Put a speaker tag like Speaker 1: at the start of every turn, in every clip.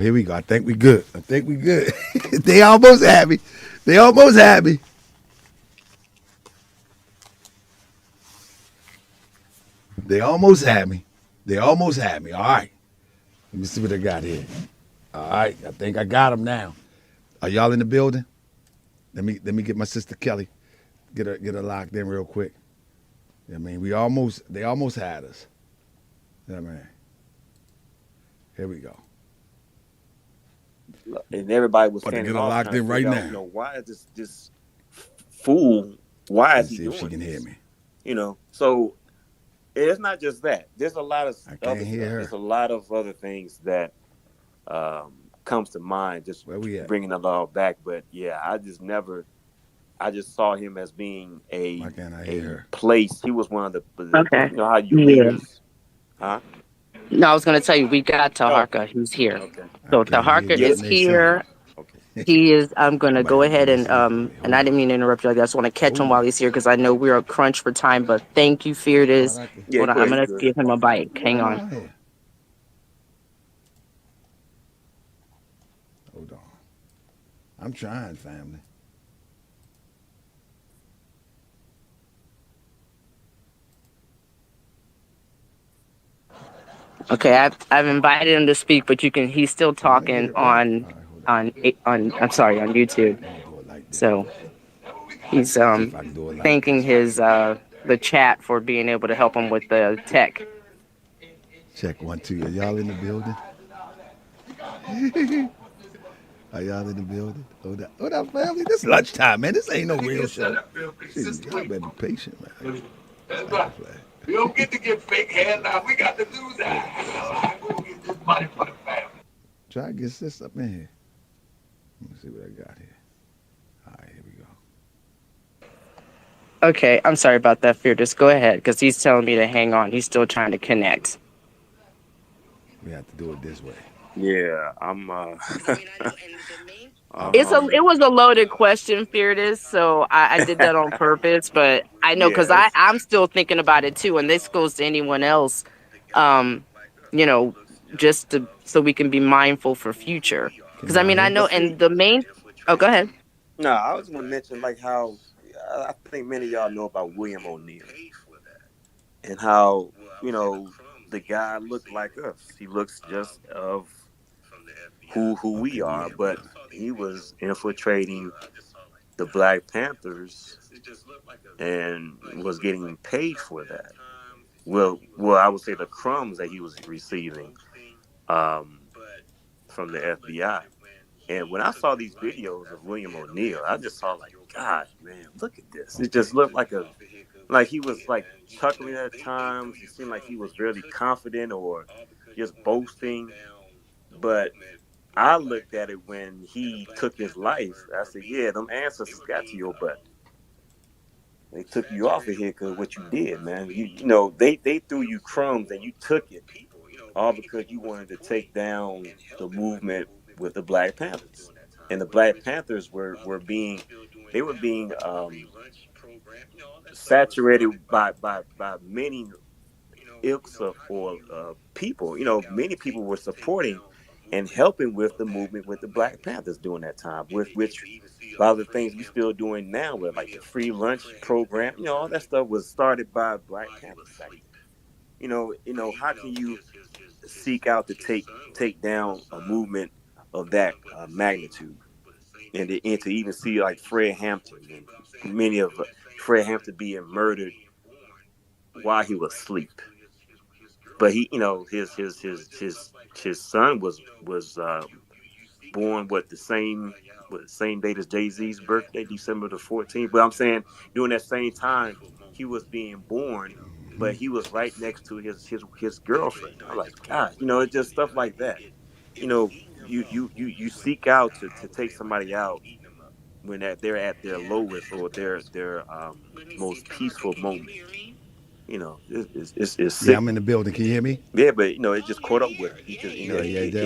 Speaker 1: Here we go. I think we good. I think we good. They almost had me. They almost had me. They almost had me. They almost had me. All right. Let me see what I got here. All right. I think I got them now. Are y'all in the building? Let me get my sister Kelly. Get her locked in real quick. I mean, they almost had us. Yeah, man. Here we go.
Speaker 2: And everybody was
Speaker 1: About to
Speaker 2: standing
Speaker 1: get her
Speaker 2: off
Speaker 1: locked
Speaker 2: trying to
Speaker 1: in right
Speaker 2: figure out,
Speaker 1: now.
Speaker 2: why is this fool? Why is
Speaker 1: Let's
Speaker 2: he
Speaker 1: see if she
Speaker 2: doing
Speaker 1: can hear
Speaker 2: this?
Speaker 1: me.
Speaker 2: So it's not just that. There's a lot of
Speaker 1: I can't
Speaker 2: other
Speaker 1: hear
Speaker 2: stuff. There's
Speaker 1: her.
Speaker 2: a lot of other things that comes to mind. Just
Speaker 1: Where we at?
Speaker 2: bringing it all back. But yeah, I just saw him as being
Speaker 1: Why can't I hear
Speaker 2: a
Speaker 1: her?
Speaker 2: place. He was one of
Speaker 3: Okay.
Speaker 2: how you
Speaker 3: Yeah.
Speaker 2: leaders, huh?
Speaker 3: No, I was gonna tell you we got
Speaker 2: Oh,
Speaker 3: Taharka. He's here.
Speaker 2: okay,
Speaker 1: I
Speaker 3: So
Speaker 1: can't hear
Speaker 3: Taharka
Speaker 2: yeah,
Speaker 3: is
Speaker 1: nothing they saying.
Speaker 3: here.
Speaker 2: okay.
Speaker 3: He is. I'm gonna
Speaker 1: Might
Speaker 3: go
Speaker 1: have to
Speaker 3: ahead
Speaker 1: listen
Speaker 3: and
Speaker 1: this way.
Speaker 3: and I
Speaker 1: Hold
Speaker 3: didn't
Speaker 1: on.
Speaker 3: mean to interrupt you. I just want to catch him
Speaker 1: Hold
Speaker 3: while
Speaker 1: on.
Speaker 3: he's here because I know we're a crunch for time. But thank you, Fearless.
Speaker 1: Thought I could.
Speaker 2: Yeah,
Speaker 3: Hold on,
Speaker 2: go
Speaker 3: I'm
Speaker 2: ahead. You
Speaker 3: gonna
Speaker 2: good?
Speaker 3: give him a bite.
Speaker 1: What's
Speaker 3: Hang
Speaker 1: going
Speaker 3: on.
Speaker 1: on here? Hold on. I'm trying, family.
Speaker 3: Okay, I've invited him to speak, but you can. He's still
Speaker 1: Trying to get
Speaker 3: talking
Speaker 1: it right. All right, hold on.
Speaker 3: on. I'm sorry, on YouTube.
Speaker 1: Let me do it like this.
Speaker 3: So he's
Speaker 1: See if I can do it like
Speaker 3: thanking
Speaker 1: this.
Speaker 3: his the chat for being able to help him with the tech.
Speaker 1: Check 1, 2. Are y'all in the building? Are y'all in the building? Hold up, family. This is lunchtime, man. This ain't no real show. Shit, y'all better be patient, man. I ain't play.
Speaker 4: We don't get to get fake hair now. We got to do that. Go get this money for the family.
Speaker 1: Try to get sis up in here. Let me see what I got here. All right, here we go.
Speaker 3: Okay, I'm sorry about that, Fearless. Go ahead, because he's telling me to hang on. He's still trying to connect.
Speaker 1: We have to do it this way.
Speaker 2: Yeah, I'm.
Speaker 3: It was a loaded question, Fearless. So I did that on purpose, but I know because
Speaker 2: Yeah,
Speaker 3: I'm still thinking about it too, and this goes to anyone else. Um, you know, just to so we can be mindful for future.
Speaker 1: Can
Speaker 3: Because I
Speaker 1: y'all
Speaker 3: mean, I
Speaker 1: hear?
Speaker 3: know,
Speaker 2: but
Speaker 3: and
Speaker 2: see,
Speaker 3: the main. Oh, go ahead.
Speaker 2: no, I was going to mention like how I think many of y'all know about William O'Neill and how the guy looked like us. He looks just of who we
Speaker 1: Okay, we
Speaker 2: are,
Speaker 1: here. We
Speaker 2: but
Speaker 1: go.
Speaker 2: he was infiltrating the Black Panthers and was getting paid for that. Well, I would say the crumbs that he was receiving um, from the FBI. And when I saw these videos of William O'Neill, I just saw like, God, man, look at this. It just looked like he was like chuckling at times. It seemed like he was really confident or just boasting. But I looked at it when he took his life. I said, yeah, them ancestors got to your butt. They took you off of here because what you did, man. They threw you crumbs and you took it all because you wanted to take down the movement with the Black Panthers. And the Black Panthers they were being saturated by many ilks of or people. Many people were supporting and helping with the movement with the Black Panthers during that time, with which a lot of the things we still doing now, with like the free lunch program, all that stuff was started by Black Panthers back then. How can you seek out to take down a movement of that magnitude, and to even see like Fred Hampton and many of Fred Hampton being murdered while he was asleep. But he, his son was born the same date as Jay Z's birthday, December the 14th. But I'm saying during that same time he was being born, but he was right next to his girlfriend. I'm like, God, it's just stuff like that. You seek out to take somebody out when they're at their lowest or their most peaceful moment. It's
Speaker 1: Yeah,
Speaker 2: sick.
Speaker 1: I'm in the building. Can you hear me?
Speaker 2: Yeah, but it just caught up with her. He just
Speaker 1: Yeah, yeah, yeah.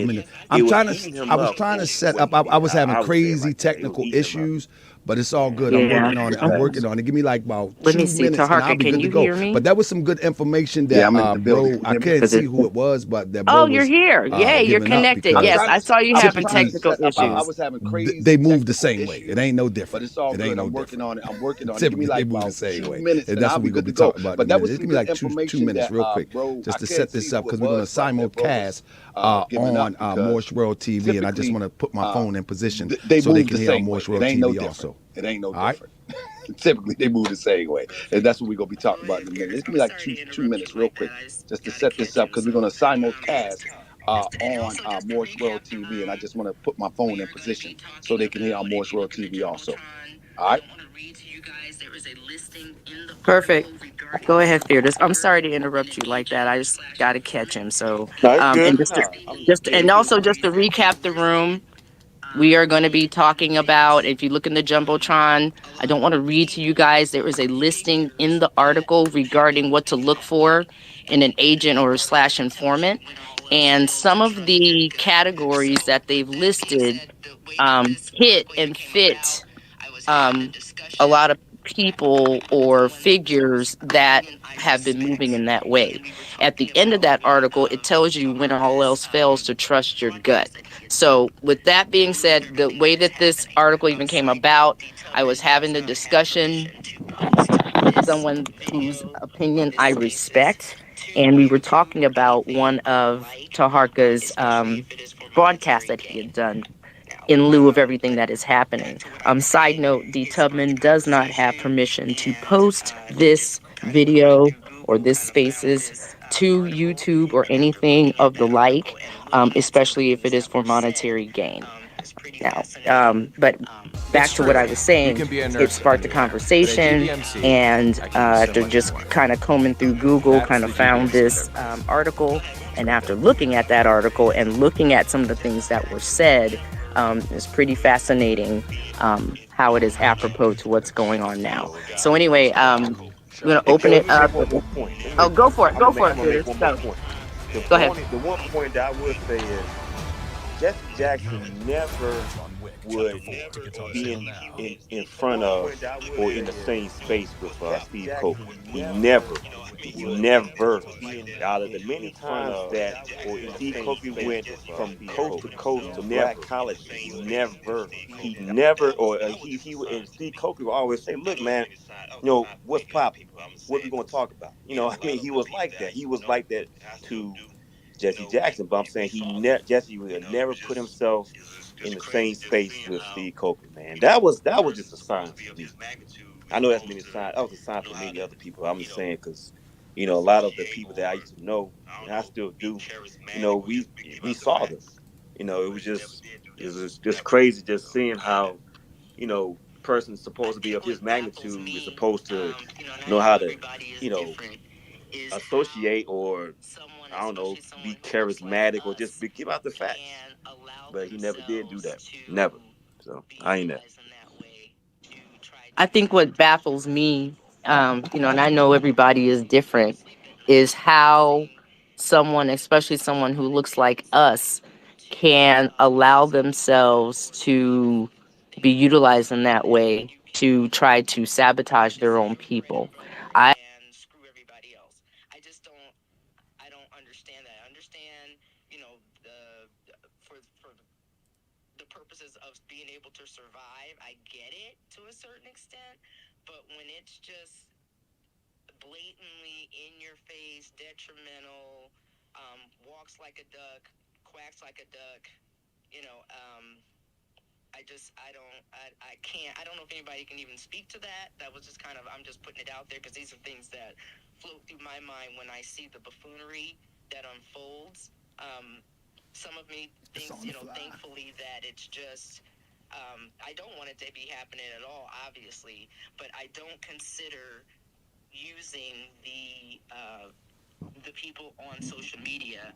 Speaker 2: it
Speaker 1: I'm
Speaker 2: was
Speaker 1: trying to.
Speaker 2: eating
Speaker 1: I
Speaker 2: him
Speaker 1: was
Speaker 2: up
Speaker 1: trying to
Speaker 2: for
Speaker 1: set
Speaker 2: what
Speaker 1: up.
Speaker 2: he
Speaker 1: I
Speaker 2: did.
Speaker 1: was having
Speaker 2: I would say it
Speaker 1: crazy
Speaker 2: like that. It was
Speaker 1: technical
Speaker 2: eating him up.
Speaker 1: issues, But it's all good. I'm
Speaker 3: Yeah.
Speaker 1: working on it. I'm working on it. Give me like about
Speaker 3: Let me
Speaker 1: 2
Speaker 3: see.
Speaker 1: minutes and I'll
Speaker 3: Taharka,
Speaker 1: be
Speaker 3: can
Speaker 1: good to
Speaker 3: you
Speaker 1: go.
Speaker 3: hear me?
Speaker 1: But that was some good information
Speaker 5: Yeah,
Speaker 1: that
Speaker 5: I'm in the building.
Speaker 1: bro,
Speaker 5: Can you
Speaker 1: I
Speaker 5: hear me?
Speaker 1: can't
Speaker 3: 'Cause
Speaker 1: see
Speaker 3: it,
Speaker 1: who it was, but that bro
Speaker 3: oh, you're
Speaker 1: was
Speaker 3: here. Yay, you're
Speaker 1: giving up
Speaker 3: connected.
Speaker 5: I'm
Speaker 1: because
Speaker 3: Yes,
Speaker 5: trying
Speaker 3: I
Speaker 5: to.
Speaker 3: saw you
Speaker 5: I was
Speaker 3: having
Speaker 5: trying to
Speaker 3: technical
Speaker 5: set up. I
Speaker 3: issues.
Speaker 5: was having crazy
Speaker 1: they move the
Speaker 5: technical
Speaker 1: same way. It
Speaker 5: issues,
Speaker 1: ain't no
Speaker 5: but
Speaker 1: different.
Speaker 5: it's all
Speaker 1: It
Speaker 5: good.
Speaker 1: ain't no
Speaker 5: I'm working
Speaker 1: different.
Speaker 5: on it. I'm working on it. Give me
Speaker 1: Typically, they
Speaker 5: like
Speaker 1: move the
Speaker 5: about
Speaker 1: same
Speaker 5: 2
Speaker 1: way,
Speaker 5: minutes,
Speaker 1: and
Speaker 5: and
Speaker 1: that's
Speaker 5: I'll
Speaker 1: what
Speaker 5: be
Speaker 1: we're gonna
Speaker 5: good
Speaker 1: be
Speaker 5: to go.
Speaker 1: talking about
Speaker 5: But
Speaker 1: in a
Speaker 5: that
Speaker 1: minute.
Speaker 5: was
Speaker 1: Just
Speaker 5: some
Speaker 1: give me
Speaker 5: good
Speaker 1: like two
Speaker 5: information
Speaker 1: minutes,
Speaker 5: that,
Speaker 1: real quick,
Speaker 5: bro, I
Speaker 1: just to
Speaker 5: can't
Speaker 1: set this
Speaker 5: see
Speaker 1: up
Speaker 5: who it
Speaker 1: because we're gonna
Speaker 5: was, but that bro was
Speaker 1: simulcast
Speaker 5: giving up
Speaker 1: on
Speaker 5: because
Speaker 1: Morse World TV, and I just
Speaker 5: typically
Speaker 1: want to put my phone in position
Speaker 5: they
Speaker 1: so they
Speaker 5: move the
Speaker 1: can hear on
Speaker 5: same way.
Speaker 1: Morse
Speaker 5: It
Speaker 1: World
Speaker 5: ain't no
Speaker 1: TV
Speaker 5: different.
Speaker 1: also.
Speaker 5: It ain't no
Speaker 1: All right.
Speaker 5: different. Typically they move the same way, and that's what we're gonna be talking about in a minute. Just give me like two minutes, real quick, just to set this up because we're gonna simulcast on Morse World TV, and I just want to put my phone in position so they can hear on Morse World TV also. All right.
Speaker 3: Perfect. Go ahead, Fearless. I'm sorry to interrupt you like that. I just got to catch him. So,
Speaker 2: No, it's good.
Speaker 3: and just to,
Speaker 2: No, I'm
Speaker 3: just
Speaker 2: yeah.
Speaker 3: and also just to recap the room, we are going to be talking about, if you look in the Jumbotron, I don't want to read to you guys. There is a listing in the article regarding what to look for in an agent or slash informant. And some of the categories that they've listed hit and fit um, a lot of people or figures that have been moving in that way. At the end of that article, it tells you when all else fails to trust your gut. So, with that being said, the way that this article even came about, I was having a discussion with someone whose opinion I respect, and we were talking about one of Taharka's broadcasts that he had done in lieu of everything that is happening. Side note, D. Tubman does not have permission to post this video or this spaces to YouTube or anything of the like, especially if it is for monetary gain. Now, but
Speaker 6: It's
Speaker 3: back to what
Speaker 6: true.
Speaker 3: I was
Speaker 6: You
Speaker 3: saying,
Speaker 6: can be a
Speaker 3: it
Speaker 6: nurse
Speaker 3: sparked a
Speaker 6: anywhere, but at
Speaker 3: conversation,
Speaker 6: GBMC,
Speaker 3: and
Speaker 6: I can be so
Speaker 3: after
Speaker 6: much
Speaker 3: just
Speaker 6: more.
Speaker 3: kind of combing through Google,
Speaker 6: That's
Speaker 3: kind
Speaker 6: the
Speaker 3: of found
Speaker 6: GBMC
Speaker 3: this
Speaker 6: difference.
Speaker 3: article, and after looking at that article and looking at some of the things that were said, it's pretty fascinating how it is apropos to what's going on now. So anyway, I'm gonna open
Speaker 2: Let
Speaker 3: it
Speaker 2: me make
Speaker 3: up.
Speaker 2: one more point. Let me
Speaker 3: Oh,
Speaker 2: make.
Speaker 3: go for it. Go for
Speaker 2: I'm
Speaker 3: it,
Speaker 2: gonna make
Speaker 3: Peter.
Speaker 2: one more
Speaker 3: Go.
Speaker 2: point.
Speaker 3: Go ahead.
Speaker 2: The one point that I would say is Jesse Jackson never would be in front of or in the same space with Steve Kobe. He never. Out of the many times that Steve Kobe went from coast to coast to black colleges, he never, or he would, and Steve Kobe would always say, "Look, man, what's popping? What we gonna talk about?" I mean, he was like that. He was like that to Jesse Jackson, but I'm saying Jesse would never put himself in the same space with Steve Coker, man. That was just a sign for me. I know that's many sign. That was a sign for many other people. I'm just saying because a lot of the people that I used to know, and I still do, we saw this. It was just crazy just seeing how person supposed to be of his magnitude is supposed to know how to associate or I don't know, be charismatic or just give out the facts. But he never did do that. Never. So I ain't that.
Speaker 3: I think what baffles me, and I know everybody is different, is how someone, especially someone who looks like us, can allow themselves to be utilized in that way to try to sabotage their own people. I don't understand that. I understand, for the purposes of being able to survive, I get it to a certain extent, but when it's just blatantly in your face, detrimental, walks like a duck, quacks like a duck, you know, I can't, I don't know if anybody can even speak to that. That was just kind of, I'm just putting it out there because these are things that float through my mind when I see the buffoonery that unfolds. Some of me thinks, thankfully that it's just, I don't want it to be happening at all, obviously, but I don't consider using the people on social media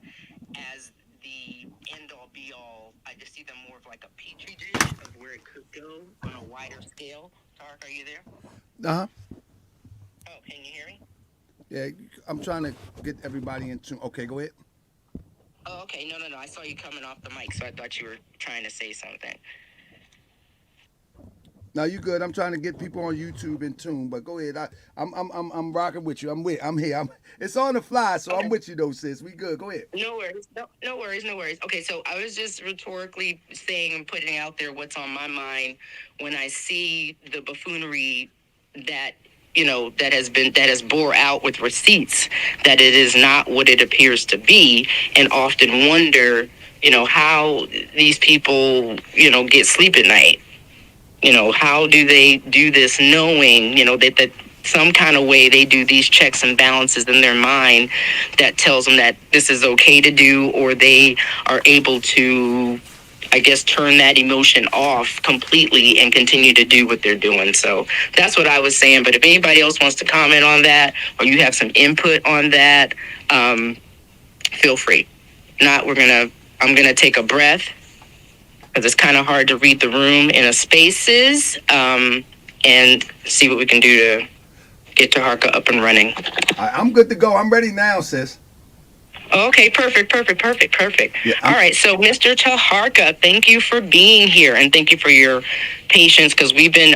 Speaker 3: as the end all be all. I just see them more of like a petri dish of where it could go on a wider scale. Tark, are you there?
Speaker 1: Uh huh.
Speaker 3: Oh, can you hear me?
Speaker 1: Yeah, I'm trying to get everybody into. Okay, go ahead.
Speaker 3: Oh, okay. No. I saw you coming off the mic, so I thought you were trying to say something.
Speaker 1: Now you good. I'm trying to get people on YouTube in tune, but go ahead. I'm rocking with you. I'm here. It's on the fly, so I'm
Speaker 3: Okay.
Speaker 1: with you though, sis. We good. Go ahead.
Speaker 3: No worries. No worries. No worries. Okay, so I was just rhetorically saying and putting out there what's on my mind when I see the buffoonery that that has bore out with receipts that it is not what it appears to be, and often wonder how these people get sleep at night. How do they do this knowing that some kind of way they do these checks and balances in their mind that tells them that this is okay to do, or they are able to, I guess, turn that emotion off completely and continue to do what they're doing. So that's what I was saying. But if anybody else wants to comment on that, or you have some input on that, feel free. Not, I'm gonna take a breath, because it's kind of hard to read the room in a spaces, and see what we can do to get Taharka up and running.
Speaker 1: I'm good to go. I'm ready now, sis.
Speaker 3: Okay, perfect.
Speaker 1: Yeah,
Speaker 3: All right, so Mr. Taharka, thank you for being here, and thank you for your patience, because we've been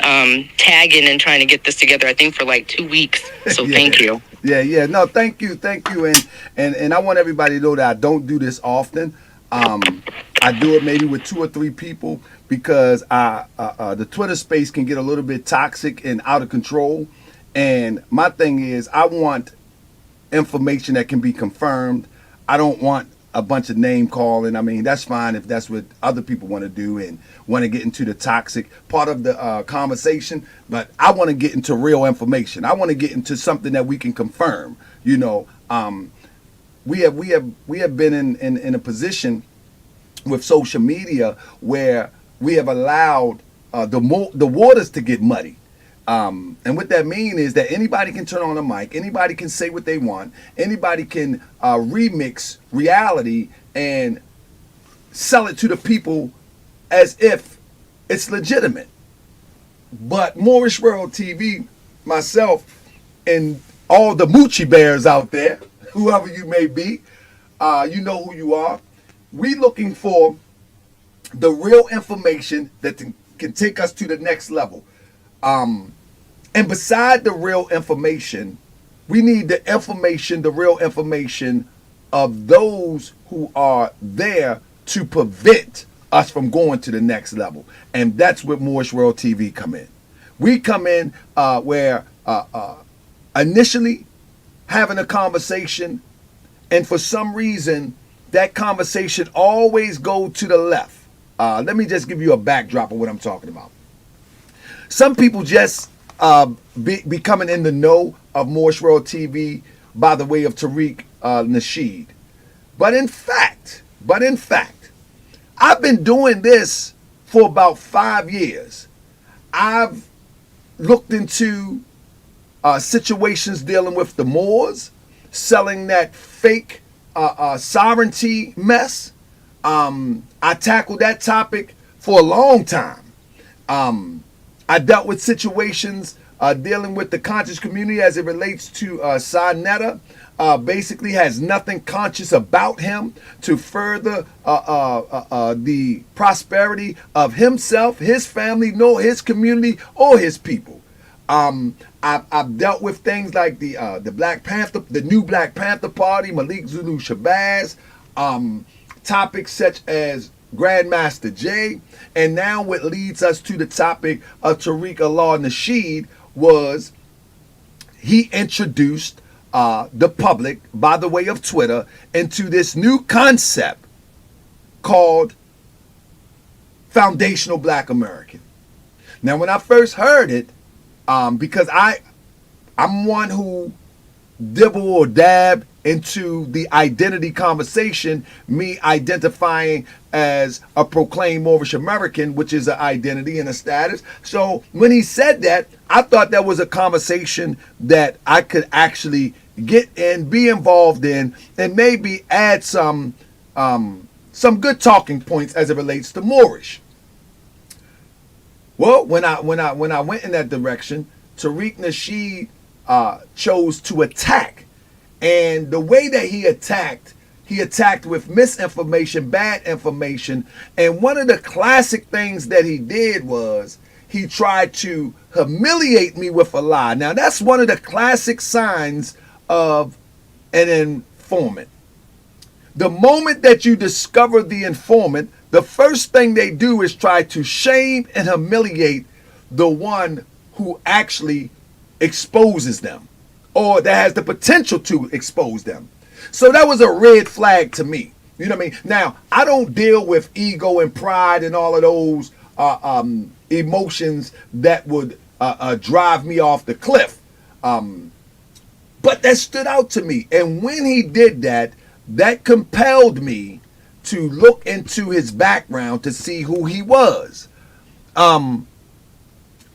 Speaker 3: tagging and trying to get this together, I think, for like 2 weeks. So
Speaker 1: Yeah.
Speaker 3: thank you.
Speaker 1: Yeah. No, thank you, and I want everybody to know that I don't do this often. I do it maybe with 2 or 3 people because the Twitter space can get a little bit toxic and out of control. And my thing is, I want information that can be confirmed. I don't want a bunch of name calling. I mean, that's fine if that's what other people want to do and want to get into the toxic part of the conversation. But I want to get into real information. I want to get into something that we can confirm. We have been in a position with social media where we have allowed the waters to get muddy. And what that means is that anybody can turn on a mic, anybody can say what they want, anybody can remix reality and sell it to the people as if it's legitimate. But Moorish World TV, myself, and all the Moochie Bears out there, whoever you may be, you know who you are. We looking for the real information that can take us to the next level. And beside the real information, we need the real information of those who are there to prevent us from going to the next level. And that's where Moorish World TV come in. We come in where initially having a conversation, and for some reason, that conversation always go to the left. Let me just give you a backdrop of what I'm talking about. Some people just be coming in the know of Moorish World TV by the way of Tariq Nasheed. But in fact, I've been doing this for about 5 years. I've looked into situations dealing with the Moors, selling that fake sovereignty mess. I tackled that topic for a long time. I dealt with situations dealing with the conscious community as it relates to Sarnetta. Basically has nothing conscious about him to further the prosperity of himself, his family, nor his community or his people. I've dealt with things like the Black Panther, the new Black Panther Party, Malik Zulu Shabazz, topics such as Grandmaster Jay, and now what leads us to the topic of Tariq Allah Nasheed was he introduced the public by the way of Twitter into this new concept called Foundational Black American. Now, when I first heard it, because I'm one who dibble or dab into the identity conversation, me identifying as a proclaimed Moorish American, which is an identity and a status. So when he said that, I thought that was a conversation that I could actually get in, be involved in, and maybe add some good talking points as it relates to Moorish. Well, when I went in that direction, Tariq Nasheed chose to attack. And the way that he attacked with misinformation, bad information. And one of the classic things that he did was he tried to humiliate me with a lie. Now, that's one of the classic signs of an informant. The moment that you discover the informant, the first thing they do is try to shame and humiliate the one who actually exposes them, or that has the potential to expose them. So that was a red flag to me. You know what I mean? Now, I don't deal with ego and pride and all of those emotions that would drive me off the cliff. But that stood out to me. And when he did that, that compelled me to look into his background to see who he was.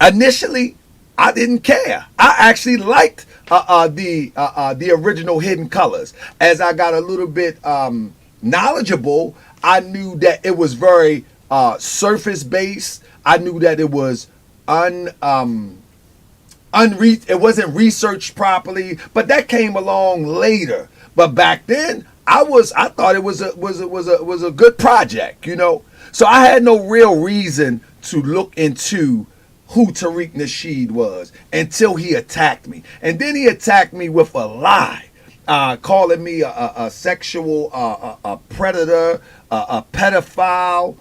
Speaker 1: Initially, I didn't care. I actually liked the original Hidden Colors. As I got a little bit knowledgeable, I knew that it was very surface based. I knew that it was it wasn't researched properly, but that came along later. But back then, I thought it was a good project, you know. So I had no real reason to look into who Tariq Nasheed was until he attacked me, and then he attacked me with a lie, calling me a sexual predator, a pedophile,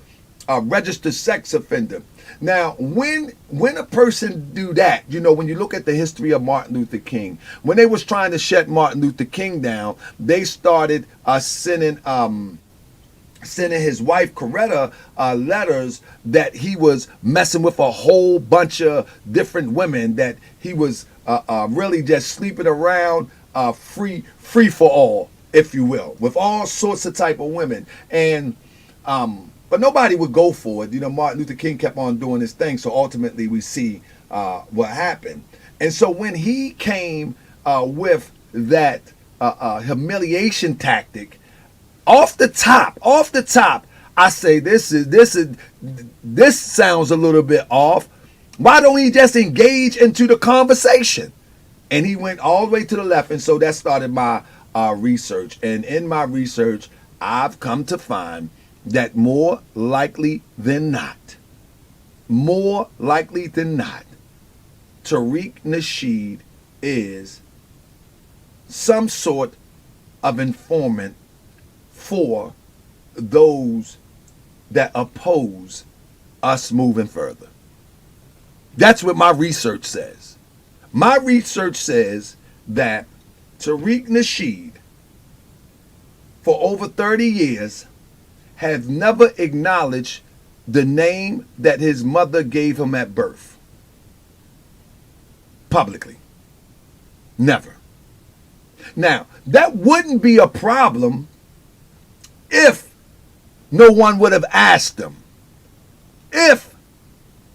Speaker 1: a registered sex offender. Now, when a person do that, you know, when you look at the history of Martin Luther King, when they was trying to shut Martin Luther King down, they started sending his wife Coretta letters that he was messing with a whole bunch of different women, that he was really just sleeping around, free for all, if you will, with all sorts of type of women. And but nobody would go for it. You know, Martin Luther King kept on doing his thing. So ultimately we see what happened. And so when he came with that humiliation tactic, off the top, I say this sounds a little bit off. Why don't he just engage into the conversation? And he went all the way to the left. And so that started my research. And in my research, I've come to find that more likely than not, Tariq Nasheed is some sort of informant for those that oppose us moving further. That's what my research says. My research says that Tariq Nasheed, for over 30 years, has never acknowledged the name that his mother gave him at birth. Publicly. Never. Now, that wouldn't be a problem if no one would have asked him. If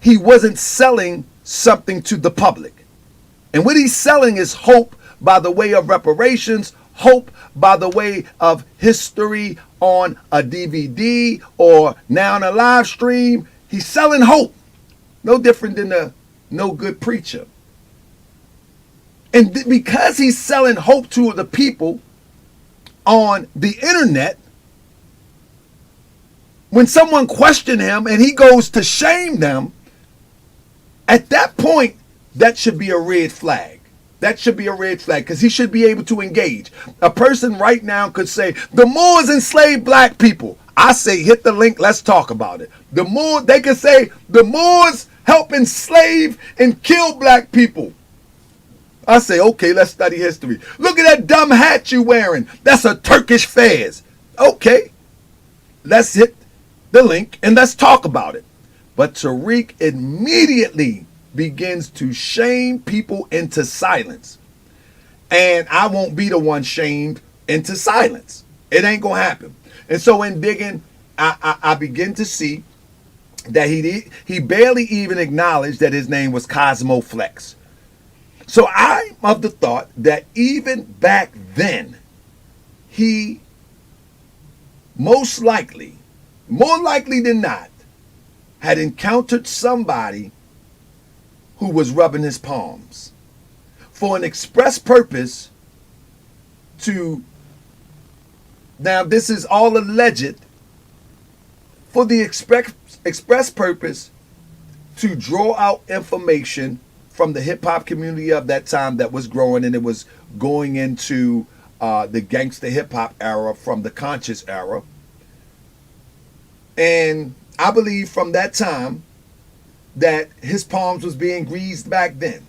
Speaker 1: he wasn't selling something to the public. And what he's selling is hope by the way of reparations, hope by the way of history on a DVD or now on a live stream. He's selling hope. No different than a no good preacher. And because he's selling hope to the people on the internet, when someone questions him and he goes to shame them, at that point, that should be a red flag. That should be a red flag, because he should be able to engage. A person right now could say, the Moors enslaved black people. I say, hit the link, let's talk about it. They could say, the Moors helped enslave and kill black people. I say, okay, let's study history. Look at that dumb hat you wearing. That's a Turkish fez. Okay, let's hit the link and let's talk about it. But Tariq immediately begins to shame people into silence. And I won't be the one shamed into silence. It ain't gonna happen. And so in digging, I begin to see that he barely even acknowledged that his name was Cosmo Flex. So I'm of the thought that even back then, he more likely than not, had encountered somebody who was rubbing his palms for an express purpose to, now this is all alleged, for the express purpose to draw out information from the hip hop community of that time that was growing, and it was going into the gangster hip hop era from the conscious era. And I believe from that time that his palms was being greased back then.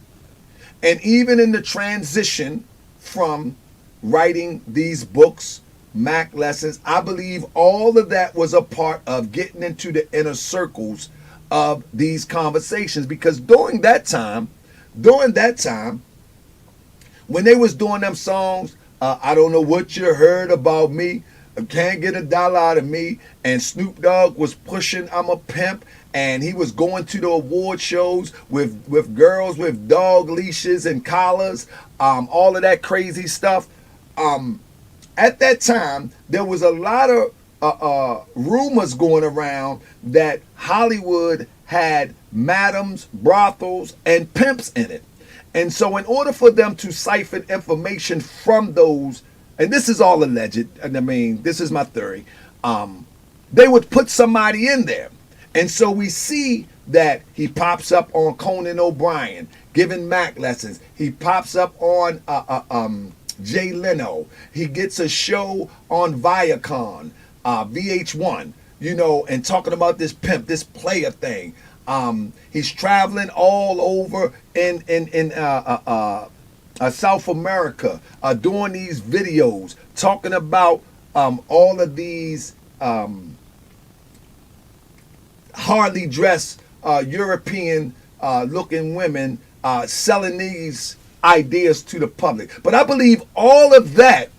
Speaker 1: And even in the transition from writing these books, Mac lessons, I believe all of that was a part of getting into the inner circles of these conversations. Because during that time, when they was doing them songs, I don't know what you heard about me, can't get a dollar out of me, and Snoop Dogg was pushing I'm a pimp, and he was going to the award shows with girls with dog leashes and collars, all of that crazy stuff. At that time, there was a lot of rumors going around that Hollywood had madams, brothels, and pimps in it. And so in order for them to siphon information from those, and this is all alleged, and I mean, this is my theory, they would put somebody in there. And so we see that he pops up on Conan O'Brien giving Mac lessons. He pops up on Jay Leno. He gets a show on Viacom, VH1, you know, and talking about this pimp, this player thing. He's traveling all over in South America, doing these videos, talking about all of these hardly dressed European looking women selling these ideas to the public. But I believe all of that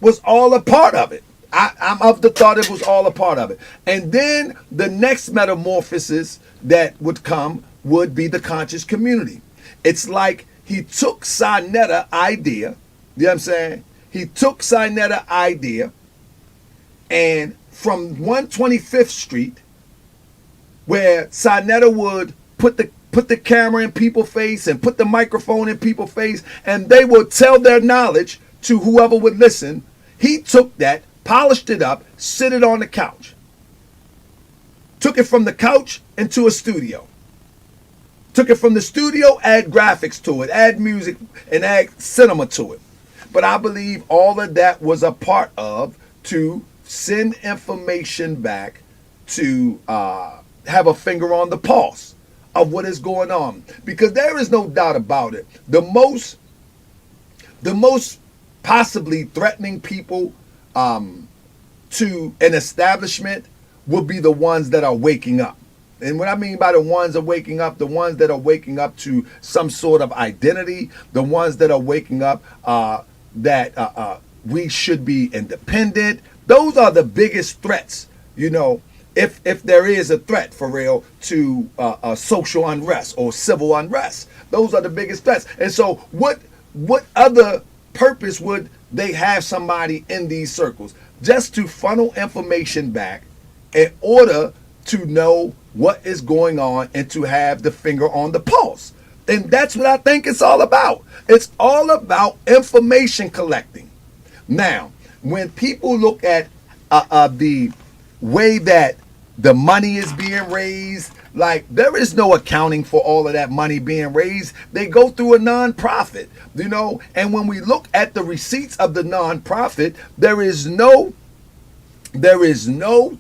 Speaker 1: was all a part of it. I'm of the thought it was all a part of it. And then the next metamorphosis that would come would be the conscious community. It's like he took Sinetta idea, you know what I'm saying? He took Sinetta idea, and from 125th Street, where Sinetta would put the camera in people's face and put the microphone in people's face, and they would tell their knowledge to whoever would listen. He took that, polished it up, sit it on the couch. Took it from the couch into a studio. Took it from the studio, add graphics to it, add music, and add cinema to it. But I believe all of that was a part of to send information back to have a finger on the pulse of what is going on. Because there is no doubt about it. The most possibly threatening people to an establishment will be the ones that are waking up. And what I mean by the ones that are waking up, the ones that are waking up to some sort of identity, the ones that are waking up that we should be independent. Those are the biggest threats, you know, if there is a threat for real to social unrest or civil unrest. Those are the biggest threats. And so what other purpose would they have somebody in these circles? Just to funnel information back in order to know what is going on and to have the finger on the pulse. And that's what I think it's all about. It's all about information collecting. Now, when people look at the way that the money is being raised, like there is no accounting for all of that money being raised. They go through a nonprofit, you know, and when we look at the receipts of the nonprofit, there is no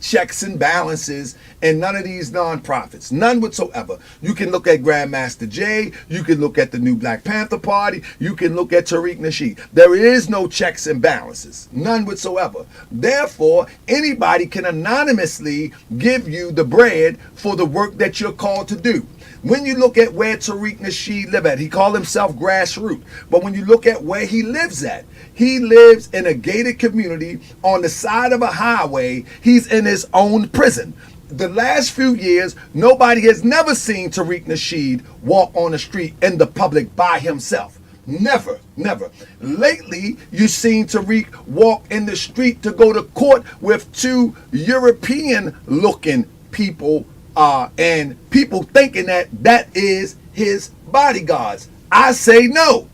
Speaker 1: checks and balances in none of these nonprofits, none whatsoever. You can look at Grandmaster Jay, you can look at the new Black Panther Party, you can look at Tariq Nasheed. There is no checks and balances, none whatsoever. Therefore, anybody can anonymously give you the bread for the work that you're called to do. When you look at where Tariq Nasheed live at, he called himself grassroots. But when you look at where he lives at, he lives in a gated community on the side of a highway. He's in his own prison. The last few years, nobody has never seen Tariq Nasheed walk on the street in the public by himself. Never, never. Lately, you've seen Tariq walk in the street to go to court with two European-looking people, and people thinking that is his bodyguards. I say no.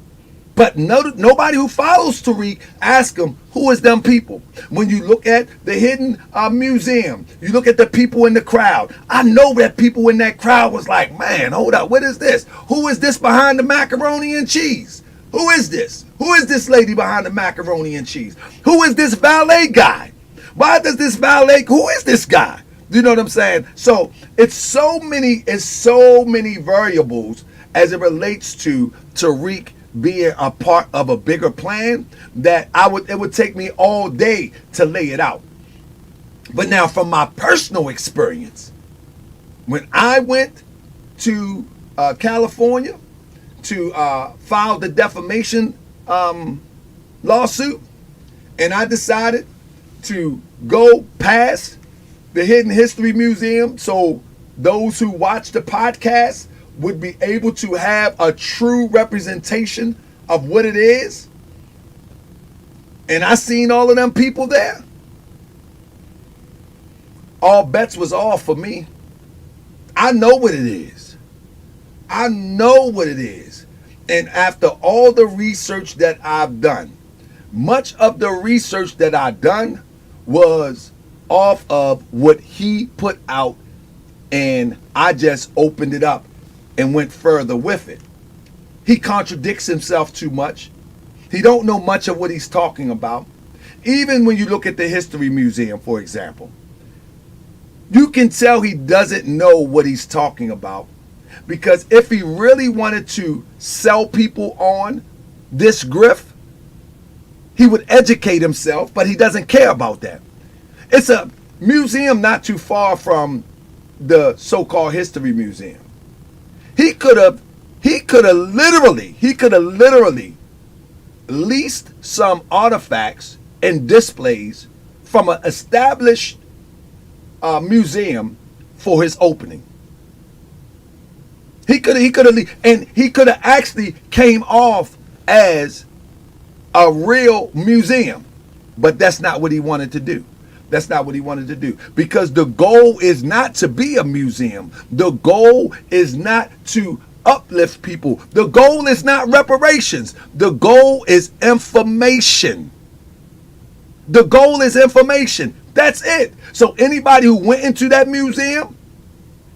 Speaker 1: But nobody who follows Tariq ask him, who is them people? When you look at the hidden museum, you look at the people in the crowd. I know that people in that crowd was like, man, hold up, what is this? Who is this behind the macaroni and cheese? Who is this? Who is this lady behind the macaroni and cheese? Who is this valet guy? Why does this valet, who is this guy? You know what I'm saying? So it's so many variables as it relates to Tariq being a part of a bigger plan that it would take me all day to lay it out. But now from my personal experience, when I went to California to file the defamation lawsuit, and I decided to go past the Hidden History Museum so those who watch the podcast would be able to have a true representation of what it is. And I seen all of them people there. All bets was off for me. I know what it is. I know what it is. And after all the research that I've done, much of the research that I've done was off of what he put out, and I just opened it up and went further with it. He contradicts himself too much. He don't know much of what he's talking about. Even when you look at the History Museum, for example, you can tell he doesn't know what he's talking about, because if he really wanted to sell people on this grift, he would educate himself, but he doesn't care about that. It's a museum not too far from the so-called History Museum. He could have literally leased some artifacts and displays from an established museum for his opening. He could have actually came off as a real museum, but that's not what he wanted to do. That's not what he wanted to do, because the goal is not to be a museum. The goal is not to uplift people. The goal is not reparations. The goal is information. The goal is information. That's it. So anybody who went into that museum,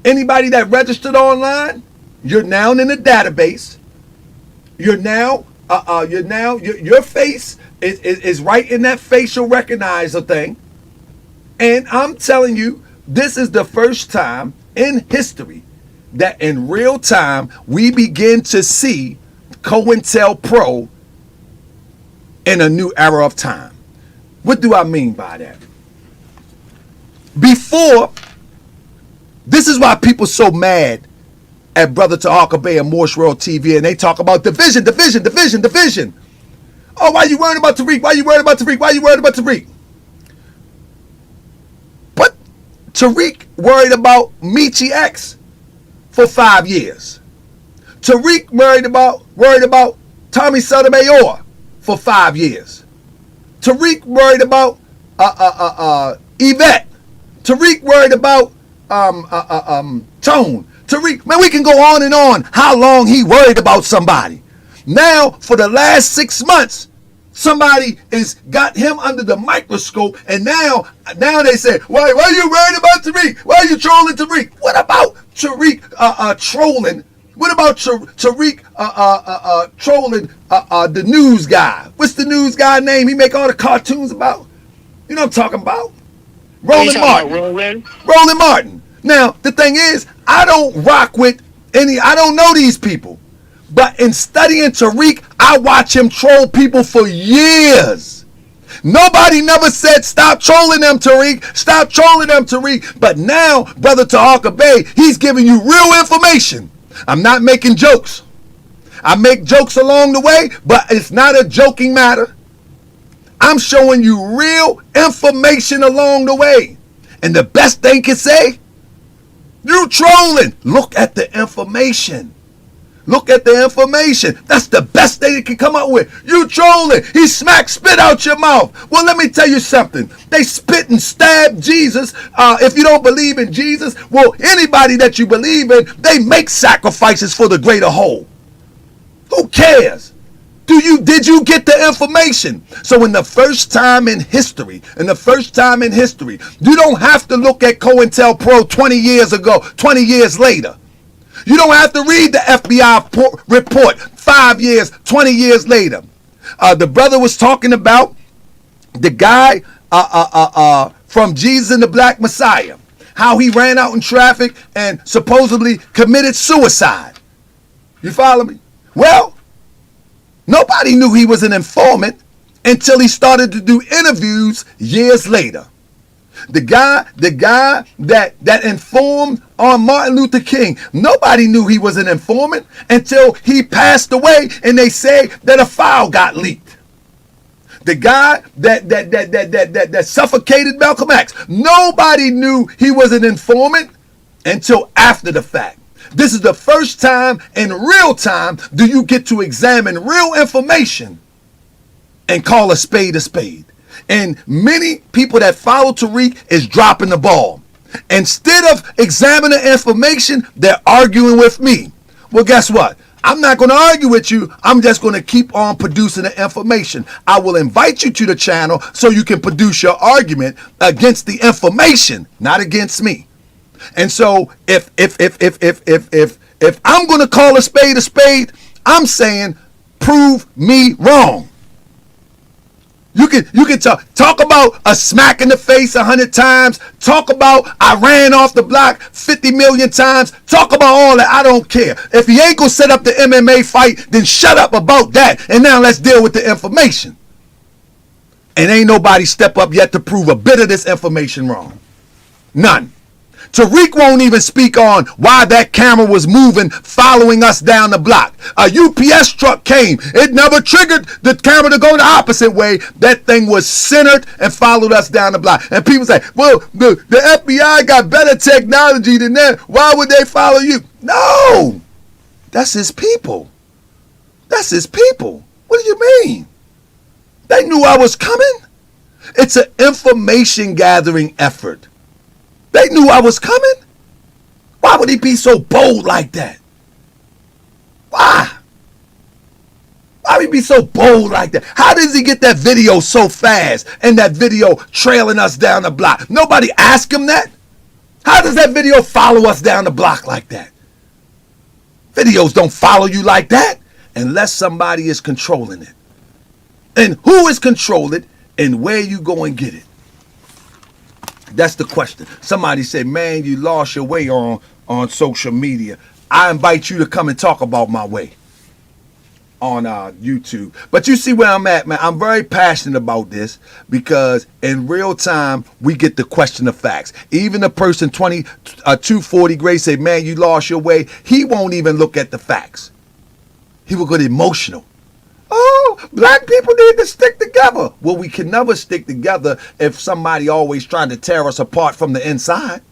Speaker 1: anybody that registered online, you're now in the database. Your face is right in that facial recognizer thing. And I'm telling you, this is the first time in history that in real time we begin to see COINTELPRO in a new era of time. What do I mean by that? Before, this is why people so mad at Brother Taharkabey and MWtv, and they talk about division. Oh, why you worried about Tariq? Why you worried about Tariq? But Tariq worried about Michi X for 5 years. Tariq worried about Tommy Sotomayor for 5 years. Tariq worried about Yvette. Tariq worried about Tone. Tariq, man, we can go on and on how long he worried about somebody. Now, for the last 6 months, somebody has got him under the microscope, and now they say, why are you worried about Tariq? Why are you trolling Tariq? What about Tariq trolling? What about Tariq trolling the news guy? What's the news guy name he make all the cartoons about? You know what I'm talking about? Roland Martin. Now, the thing is, I don't rock with I don't know these people. But in studying Tariq, I watch him troll people for years. Nobody never said, stop trolling them, Tariq. Stop trolling them, Tariq. But now, Brother Taharkabey, he's giving you real information. I'm not making jokes. I make jokes along the way, but it's not a joking matter. I'm showing you real information along the way. And the best thing can say, you trolling. Look at the information. Look at the information. That's the best thing it can come up with. You trolling. He spit out your mouth. Well, let me tell you something. They spit and stab Jesus. If you don't believe in Jesus, well, anybody that you believe in, they make sacrifices for the greater whole. Who cares? Did you get the information? So in the first time in history, you don't have to look at COINTELPRO 20 years ago, 20 years later. You don't have to read the FBI report 5 years, 20 years later. The brother was talking about the guy from Jesus and the Black Messiah, how he ran out in traffic and supposedly committed suicide. You follow me? Well, nobody knew he was an informant until he started to do interviews years later. The guy that informed on Martin Luther King, nobody knew he was an informant until he passed away and they say that a file got leaked. The guy that suffocated Malcolm X, nobody knew he was an informant until after the fact. This is the first time in real time do you get to examine real information and call a spade a spade. And many people that follow Tariq is dropping the ball. Instead of examining information, they're arguing with me. Well, guess what? I'm not going to argue with you. I'm just going to keep on producing the information. I will invite you to the channel so you can produce your argument against the information, not against me. And so if I'm going to call a spade, I'm saying prove me wrong. You can talk about a smack in the face 100 times. Talk about I ran off the block 50 million times. Talk about all that. I don't care. If he ain't gonna set up the MMA fight, then shut up about that. And now let's deal with the information. And ain't nobody step up yet to prove a bit of this information wrong. None. Tariq won't even speak on why that camera was moving, following us down the block. A UPS truck came. It never triggered the camera to go the opposite way. That thing was centered and followed us down the block. And people say, well, the FBI got better technology than that. Why would they follow you? No. That's his people. That's his people. What do you mean? They knew I was coming. It's an information gathering effort. They knew I was coming. Why would he be so bold like that? Why? Why would he be so bold like that? How does he get that video so fast and that video trailing us down the block? Nobody asked him that. How does that video follow us down the block like that? Videos don't follow you like that unless somebody is controlling it. And who is controlling it and where you go and get it? That's the question. Somebody said, man, you lost your way on social media. I invite you to come and talk about my way on YouTube. But you see where I'm at, man. I'm very passionate about this because in real time, we get the question of facts. Even the person 240 Gray say, man, you lost your way. He won't even look at the facts. He will get emotional. Oh, black people need to stick together. Well, we can never stick together if somebody always trying to tear us apart from the inside.